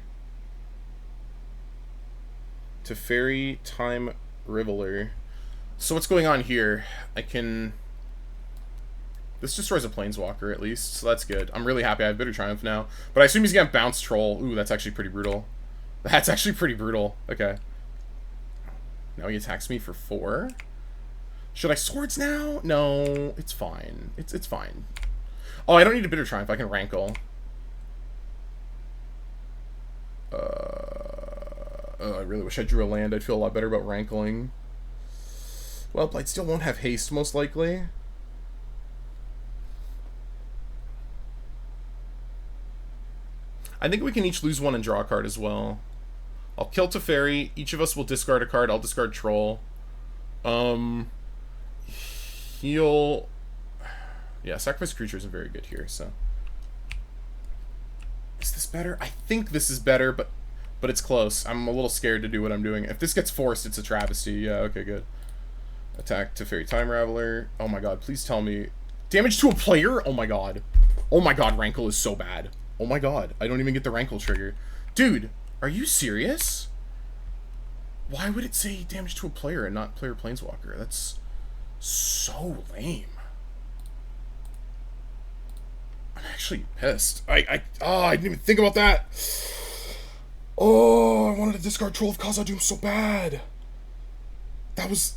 Teferi, Time Riveler. So what's going on here? I can... This destroys a Planeswalker, at least, so that's good. I'm really happy I have Bitter Triumph now. But I assume he's gonna bounce Troll. Ooh, that's actually pretty brutal. That's actually pretty brutal. Okay. Now he attacks me for 4. Should I swords now? No, it's fine. It's fine. Oh, I don't need a Bitter Triumph. I can Rankle. Oh, I really wish I drew a land. I'd feel a lot better about Rankling. Well, Blightsteel won't have haste, most likely. I think we can each lose 1 and draw a card as well. I'll kill Teferi. Each of us will discard a card. I'll discard Troll. Heal... Yeah, sacrifice creature isn't very good here, so... Is this better? I think this is better, but it's close. I'm a little scared to do what I'm doing. If this gets forced, it's a travesty. Yeah, okay, good. Attack to Fairy Time Raveler. Oh my god, please tell me. Damage to a player? Oh my god. Oh my god, Rankle is so bad. Oh my god, I don't even get the Rankle trigger. Dude, are you serious? Why would it say damage to a player and not player Planeswalker? That's so lame. I'm actually pissed. I didn't even think about that. Oh, I wanted to discard Troll of Khazad-dûm so bad. That was...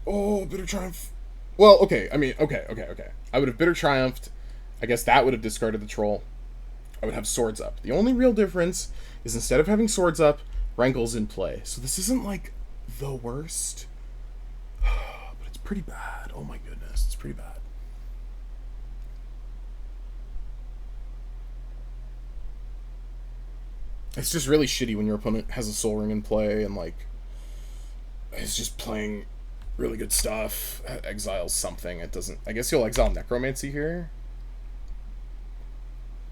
Oh, Bitter Triumph. Well, okay, I mean, okay. I would have Bitter Triumphed. I guess that would have discarded the Troll. I would have Swords Up. The only real difference is instead of having Swords Up, Rankle's in play. So this isn't, like, the worst. But it's pretty bad. Oh my goodness, it's pretty bad. It's just really shitty when your opponent has a Soul Ring in play and, like, is just playing really good stuff. Exiles something. It doesn't... I guess you'll exile Necromancy here.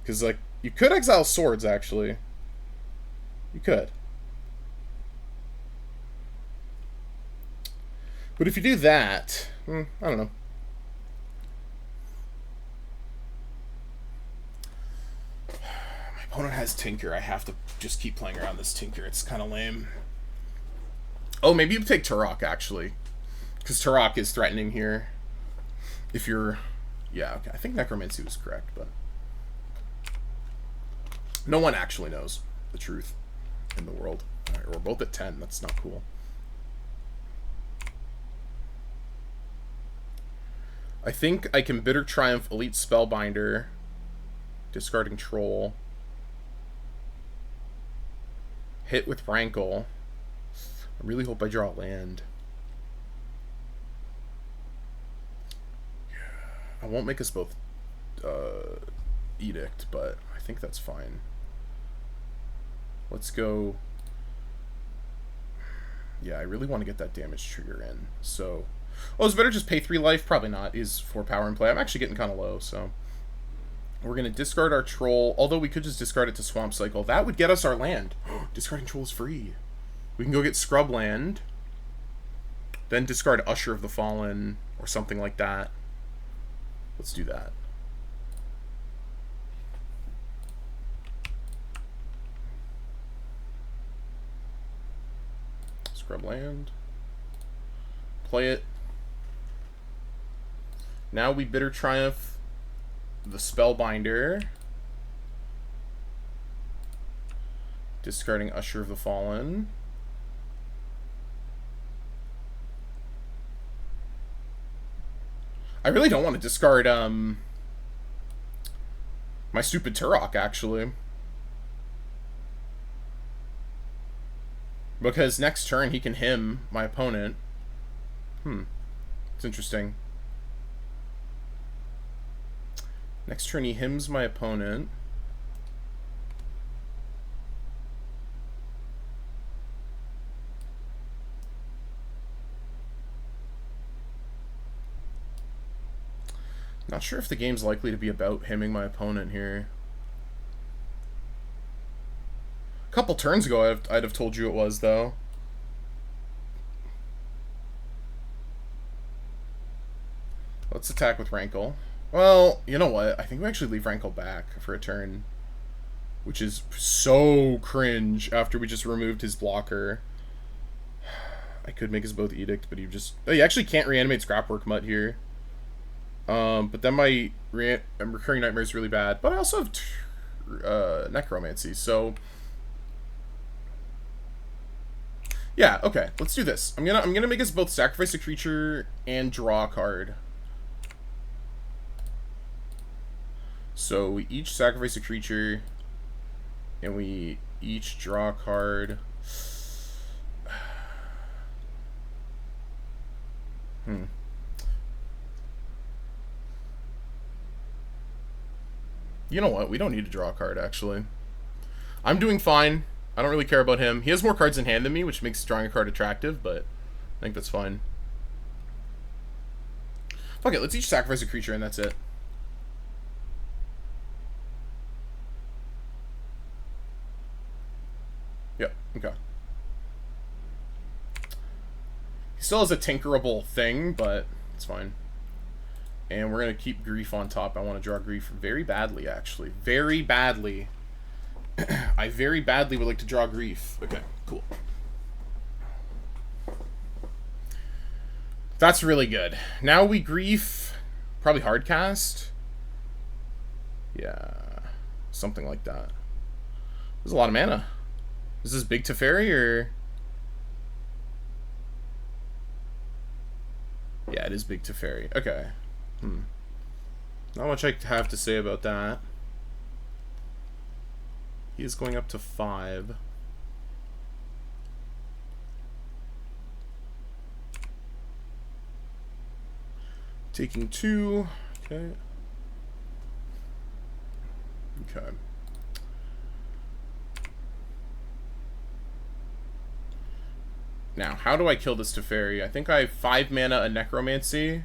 Because, like, you could exile Swords, actually. You could. But if you do that... I don't know. My opponent has Tinker. I have to just keep playing around this Tinker. It's kind of lame. Oh, maybe you take Turok, actually. Because Turok is threatening here. If you're... Yeah, okay. I think Necromancy was correct, but... No one actually knows the truth in the world. Alright, we're both at 10. That's not cool. I think I can Bitter Triumph Elite Spellbinder. Discarding Troll. Hit with Rankle. I really hope I draw a land. I won't make us both Edict, but I think that's fine. Let's go... Yeah, I really want to get that damage trigger in. So... Oh, it's better just pay 3 life? Probably not. He's 4 power in play. I'm actually getting kind of low, so... We're going to discard our Troll, although we could just discard it to Swamp Cycle. That would get us our land. Discarding Troll is free. We can go get Scrub Land. Then discard Usher of the Fallen, or something like that. Let's do that. Scrub Land. Play it. Now we Bitter Triumph the Spellbinder. Discarding Usher of the Fallen. I really don't want to discard my stupid Turok, actually. Because next turn he can him my opponent. It's interesting. Next turn he hymns my opponent. Not sure if the game's likely to be about hymning my opponent here. A couple turns ago I'd have told you it was, though. Let's attack with Rankle. Well, you know what? I think we actually leave Rankle back for a turn. Which is so cringe after we just removed his blocker. I could make us both Edict, but you actually can't reanimate Scrapwork Mutt here. But then my Recurring Nightmare is really bad. But I also have Necromancy, so... Yeah, okay, let's do this. I'm gonna make us both sacrifice a creature and draw a card. So we each sacrifice a creature, and we each draw a card. You know what? We don't need to draw a card, actually. I'm doing fine. I don't really care about him. He has more cards in hand than me, which makes drawing a card attractive, but I think that's fine. Fuck it, let's each sacrifice a creature, and that's it. Okay. He still has a tinkerable thing, but it's fine. And we're going to keep Grief on top. I want to draw Grief very badly, actually. Very badly. I very badly would like to draw Grief. Okay, cool. That's really good. Now we Grief. Probably Hardcast. Yeah. Something like that. There's a lot of mana. Is this big Teferi or... Yeah, it is big Teferi. Okay. Not much I have to say about that. He is going up to 5. Taking 2. Okay. Okay. Now, how do I kill this Teferi? I think I have 5 mana, a Necromancy,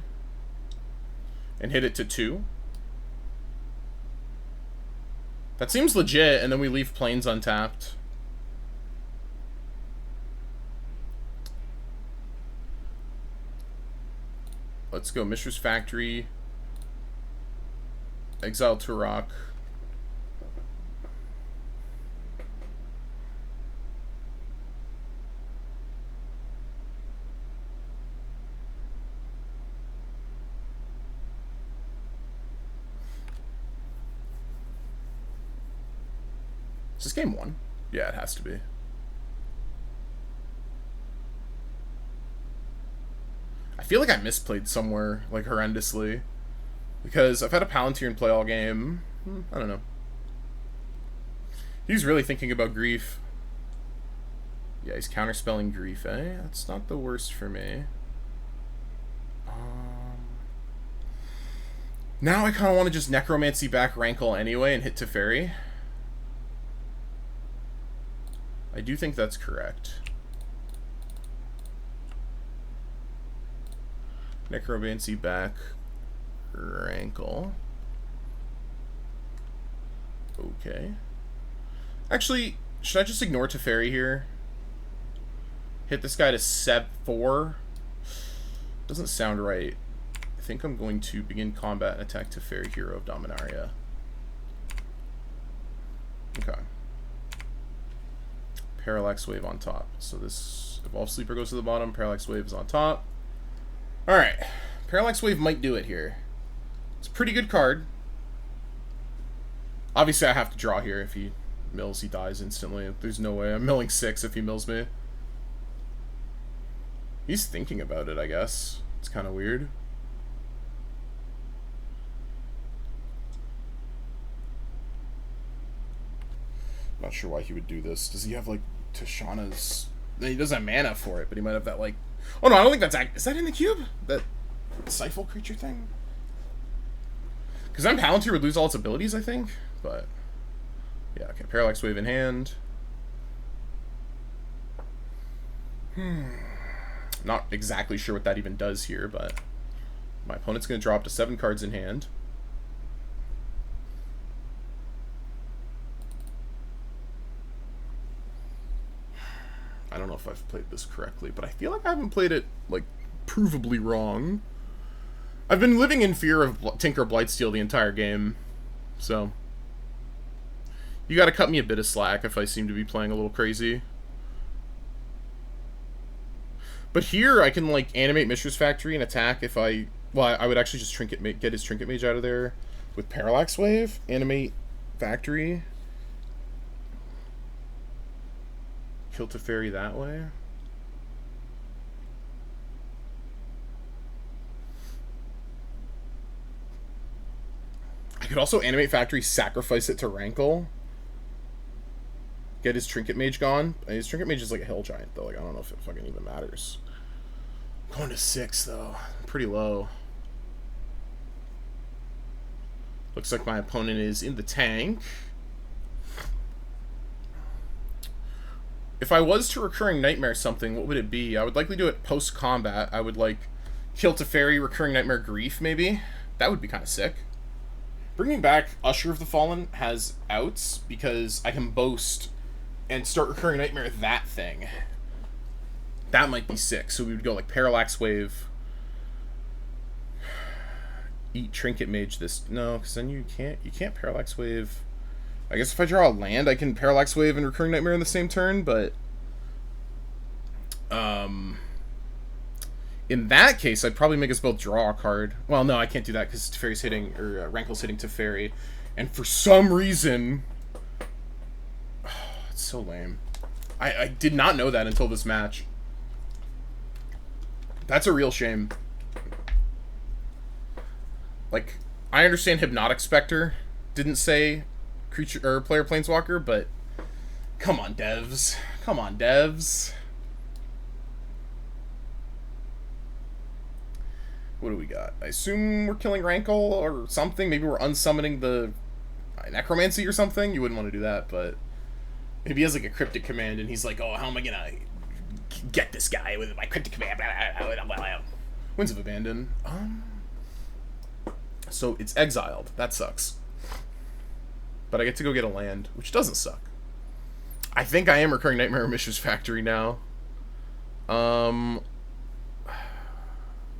and hit it to 2. That seems legit, and then we leave Plains untapped. Let's go Mishra's Factory, Exile Turok. Is this game 1? Yeah, it has to be. I feel like I misplayed somewhere, like, horrendously. Because I've had a Palantir play all game. I don't know. He's really thinking about Grief. Yeah, he's counterspelling Grief, eh? That's not the worst for me. Now I kind of want to just Necromancy back Rankle anyway and hit Teferi. I do think that's correct. Necromancy back Rankle. Okay. Actually, should I just ignore Teferi here? Hit this guy to 4? Doesn't sound right. I think I'm going to begin combat and attack Teferi, Hero of Dominaria. Okay. Parallax Wave on top. So this Evolve Sleeper goes to the bottom. Parallax Wave is on top. Alright. Parallax Wave might do it here. It's a pretty good card. Obviously, I have to draw here. If he mills, he dies instantly. There's no way. I'm milling 6 if he mills me. He's thinking about it, I guess. It's kind of weird. Not sure why he would do this. Does he have, like, Tishana's... He doesn't have mana for it, but he might have that, like... Oh, no, I don't think that's... Is that in the cube? That Stifle creature thing? Because then Palantir would lose all its abilities, I think. But... Yeah, okay. Parallax Wave in hand. Not exactly sure what that even does here, but... My opponent's going to draw up to 7 cards in hand. I don't know if I've played this correctly, but I feel like I haven't played it, like, provably wrong. I've been living in fear of Tinker Blightsteel the entire game, so... You gotta cut me a bit of slack if I seem to be playing a little crazy. But here, I can, like, animate Mishra's Factory and attack if I... Well, I would actually just get his Trinket Mage out of there with Parallax Wave, animate Factory... Kill Teferi that way. I could also animate Factory, sacrifice it to Rankle. Get his Trinket Mage gone. His Trinket Mage is like a Hill Giant, though. Like, I don't know if it fucking even matters. I'm going to 6, though. Pretty low. Looks like my opponent is in the tank. If I was to Recurring Nightmare something, what would it be? I would likely do it post-combat. I would, like, kill Teferi, Recurring Nightmare Grief, maybe? That would be kind of sick. Bringing back Usher of the Fallen has outs, because I can boast and start Recurring Nightmare that thing. That might be sick. So we would go like Parallax Wave, eat Trinket Mage this. No, because then you can't Parallax Wave. I guess if I draw a land, I can Parallax Wave and Recurring Nightmare in the same turn, but in that case, I'd probably make us both draw a card. Well, no, I can't do that because Teferi's hitting, or Rankle's hitting Teferi, and for some reason, it's so lame. I did not know that until this match. That's a real shame. Like, I understand Hypnotic Spectre didn't say creature or player planeswalker, but come on, devs. Come on, devs. What do we got? I assume we're killing Rankle or something. Maybe we're unsummoning the Necromancy or something. You wouldn't want to do that, but maybe he has like a cryptic command and he's like, oh, how am I gonna get this guy with my cryptic command? Winds of Abandon. So it's exiled. That sucks. But I get to go get a land, which doesn't suck. I think I am Recurring Nightmare Mishra's Factory now.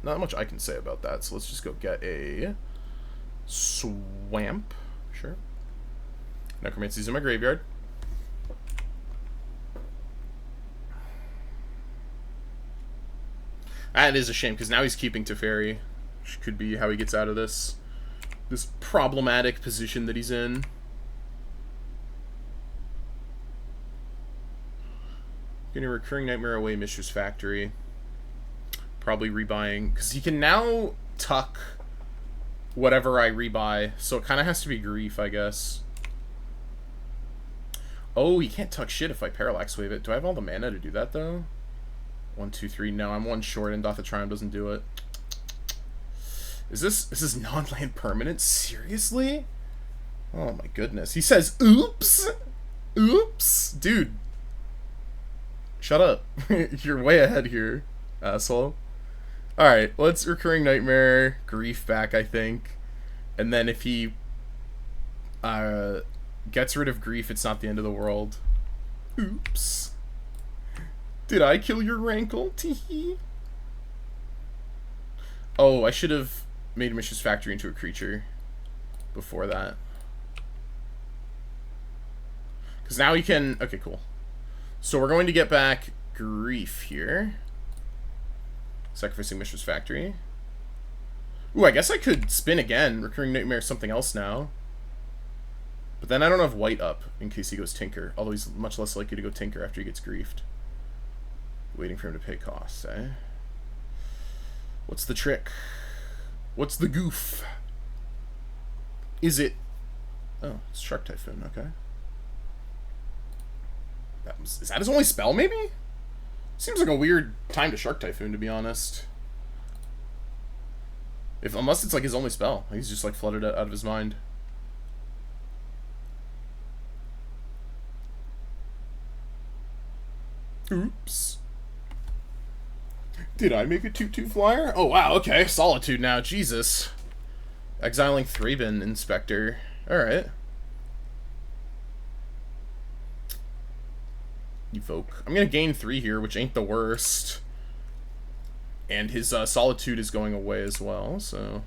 Not much I can say about that, so let's just go get a Swamp. Sure. Necromancy's in my graveyard. That is a shame, because now he's keeping Teferi, which could be how he gets out of this problematic position that he's in. Getting a Recurring Nightmare away Mishra's Factory. Probably rebuying, because he can now tuck whatever I rebuy, so it kind of has to be Grief, I guess. Oh, he can't tuck shit if I Parallax Wave it. Do I have all the mana to do that, though? 1, 2, 3. No, I'm one short, and Doth the Triumph doesn't do it. Is this non-land permanent? Seriously? Oh my goodness. He says, oops! Oops! Dude. Shut up. You're way ahead here, asshole. Alright, let's Recurring Nightmare Grief back, I think. And then if he gets rid of Grief, it's not the end of the world. Oops. Did I kill your Rankle? Teehee. Oh, I should have made Mishra's Factory into a creature before that. Because now he can... Okay, cool. So we're going to get back Grief here. Sacrificing Mishra's Factory. Ooh, I guess I could spin again. Recurring Nightmare something else now. But then I don't have white up in case he goes Tinker. Although he's much less likely to go Tinker after he gets griefed. Waiting for him to pay costs, eh? What's the trick? What's the goof? Is it... Oh, it's Shark Typhoon, okay. Is that his only spell, maybe? Seems like a weird time to Shark Typhoon, to be honest. Unless it's like his only spell. He's just like flooded out of his mind. Oops. Did I make a 2/2 flyer? Oh wow, okay. Solitude now, Jesus. Exiling Thraben Inspector. Alright. Evoke. I'm gonna gain 3 here, which ain't the worst. And his Solitude is going away as well, so...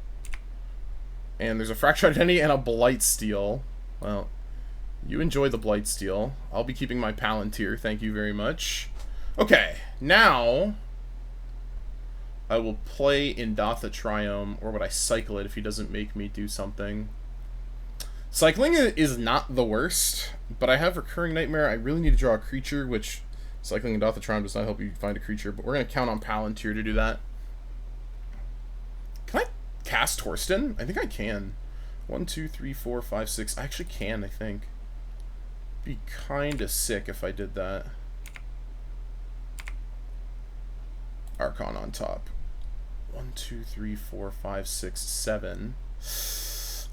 And there's a Fractured Identity and a Blightsteel. Well, you enjoy the Blightsteel. I'll be keeping my Palantir, thank you very much. Okay, now... I will play Indatha Triome, or would I cycle it if he doesn't make me do something? Cycling is not the worst, but I have Recurring Nightmare. I really need to draw a creature, which cycling Indatha Triome does not help you find a creature, but we're going to count on Palantir to do that. Can I cast Torsten? I think I can. 1, 2, 3, 4, 5, 6. I actually can, I think. Be kind of sick if I did that. Archon on top. 1, 2, 3, 4, 5, 6, 7.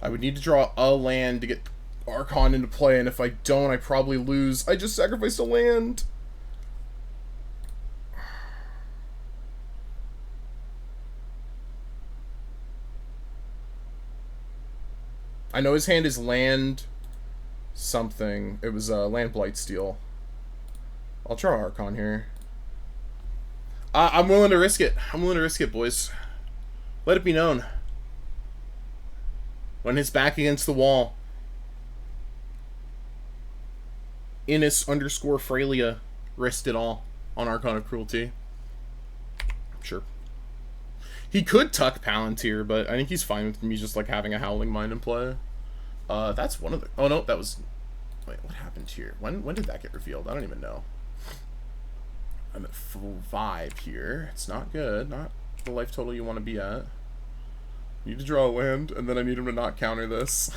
I would need to draw a land to get Archon into play, and if I don't, I probably lose. I just sacrificed a land. I know his hand is land something. It was land Blightsteel. I'll draw Archon here. I'm willing to risk it. I'm willing to risk it, boys. Let it be known. When his back against the wall, Innis_Frelia risked it all on Archon of Cruelty. Sure. He could tuck Palantir, but I think he's fine with me just like having a Howling Mind in play. That's one of the... Oh no, that was... Wait, what happened here? When did that get revealed? I don't even know. I'm at 5 here. It's not good. Not the life total you want to be at. I need to draw a land, and then I need him to not counter this.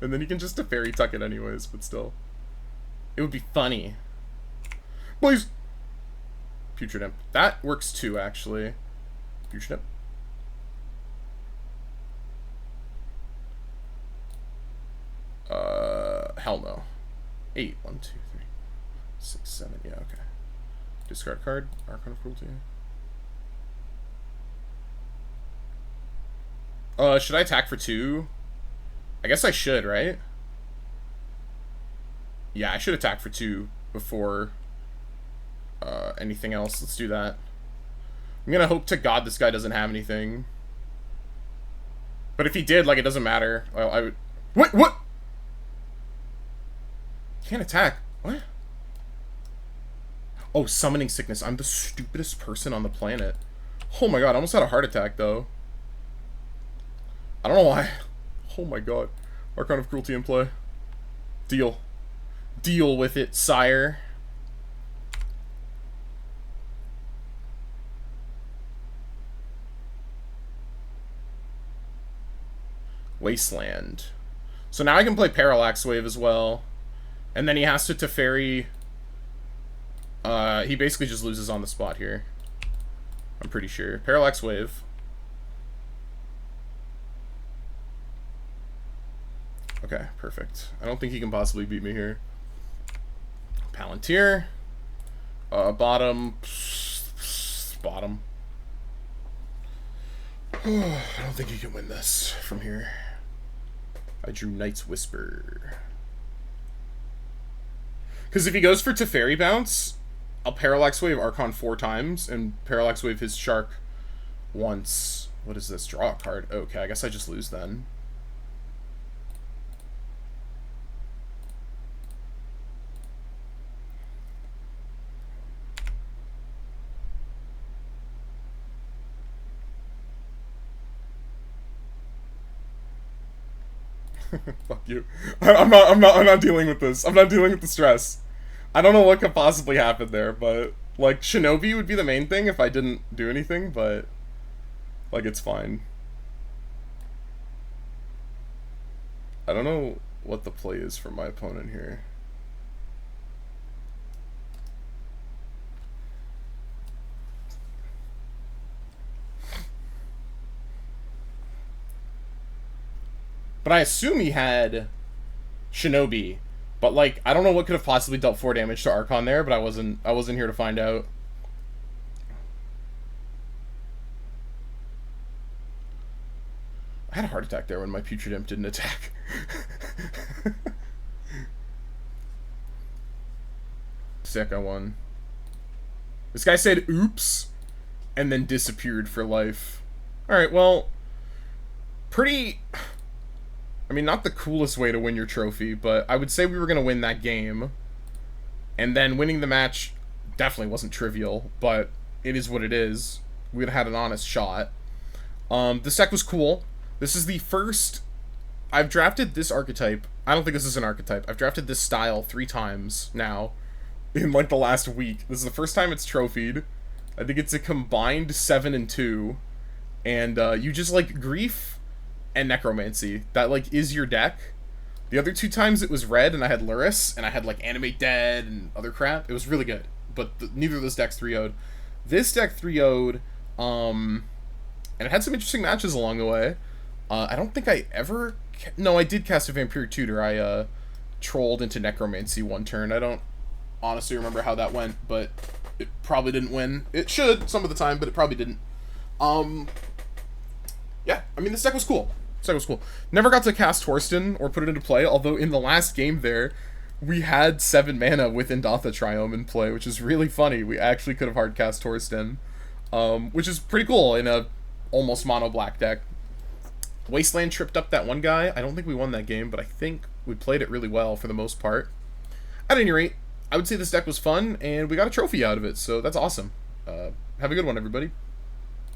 And then he can just Teferi tuck it anyways, but still. It would be funny. Please! Putrid Imp. That works too, actually. Putrid Imp. Hell no. 8. 1, 2, 3, 6, 7. Yeah, okay. Discard card. Archon of Cruelty. Should I attack for 2? I guess I should, right? Yeah, I should attack for 2 before anything else. Let's do that. I'm gonna hope to God this guy doesn't have anything. But if he did, like, it doesn't matter. I would... What? Can't attack. What? Oh, Summoning Sickness. I'm the stupidest person on the planet. Oh my god, I almost had a heart attack, though. I don't know why. Oh my god. Archon of Cruelty in play. Deal. Deal with it, sire. Wasteland. So now I can play Parallax Wave as well. And then he has to Teferi. He basically just loses on the spot here. I'm pretty sure. Parallax Wave. Okay, perfect. I don't think he can possibly beat me here. Palantir. Bottom. Bottom. I don't think he can win this from here. I drew Knight's Whisper. Because if he goes for Teferi Bounce, I'll Parallax Wave Archon 4 times and Parallax Wave his Shark once. What is this? Draw a card. Okay, I guess I just lose then. Fuck you. I'm not dealing with this. I'm not dealing with the stress. I don't know what could possibly happen there, but like Shinobi would be the main thing if I didn't do anything, but like it's fine. I don't know what the play is for my opponent here. But I assume he had Shinobi. But like, I don't know what could have possibly dealt 4 damage to Archon there, but I wasn't here to find out. I had a heart attack there when my Putrid Imp didn't attack. Sick, I won. This guy said oops and then disappeared for life. Alright, well, pretty... I mean, not the coolest way to win your trophy, but I would say we were going to win that game. And then winning the match definitely wasn't trivial, but it is what it is. We would have had an honest shot. This deck was cool. This is the first... I've drafted this archetype. I don't think this is an archetype. I've drafted this style 3 times now in, like, the last week. This is the first time it's trophied. I think it's a combined 7 and 2. And you just, like, Grief... and Necromancy. That, like, is your deck. The other 2 times it was red, and I had Luris, and I had, like, Animate Dead and other crap. It was really good. But neither of those decks 3-0'd. This deck 3-0'd, and it had some interesting matches along the way. I don't think I ever... No, I did cast a Vampiric Tutor. I, trolled into Necromancy one turn. I don't honestly remember how that went, but it probably didn't win. It should some of the time, but it probably didn't. Yeah, I mean, this deck was cool. This deck was cool. Never got to cast Torsten or put it into play, although in the last game there, we had 7 mana with Indatha Triome in play, which is really funny. We actually could have hardcast Torsten, which is pretty cool in a almost mono black deck. Wasteland tripped up that one guy. I don't think we won that game, but I think we played it really well for the most part. At any rate, I would say this deck was fun, and we got a trophy out of it, so that's awesome. Have a good one, everybody.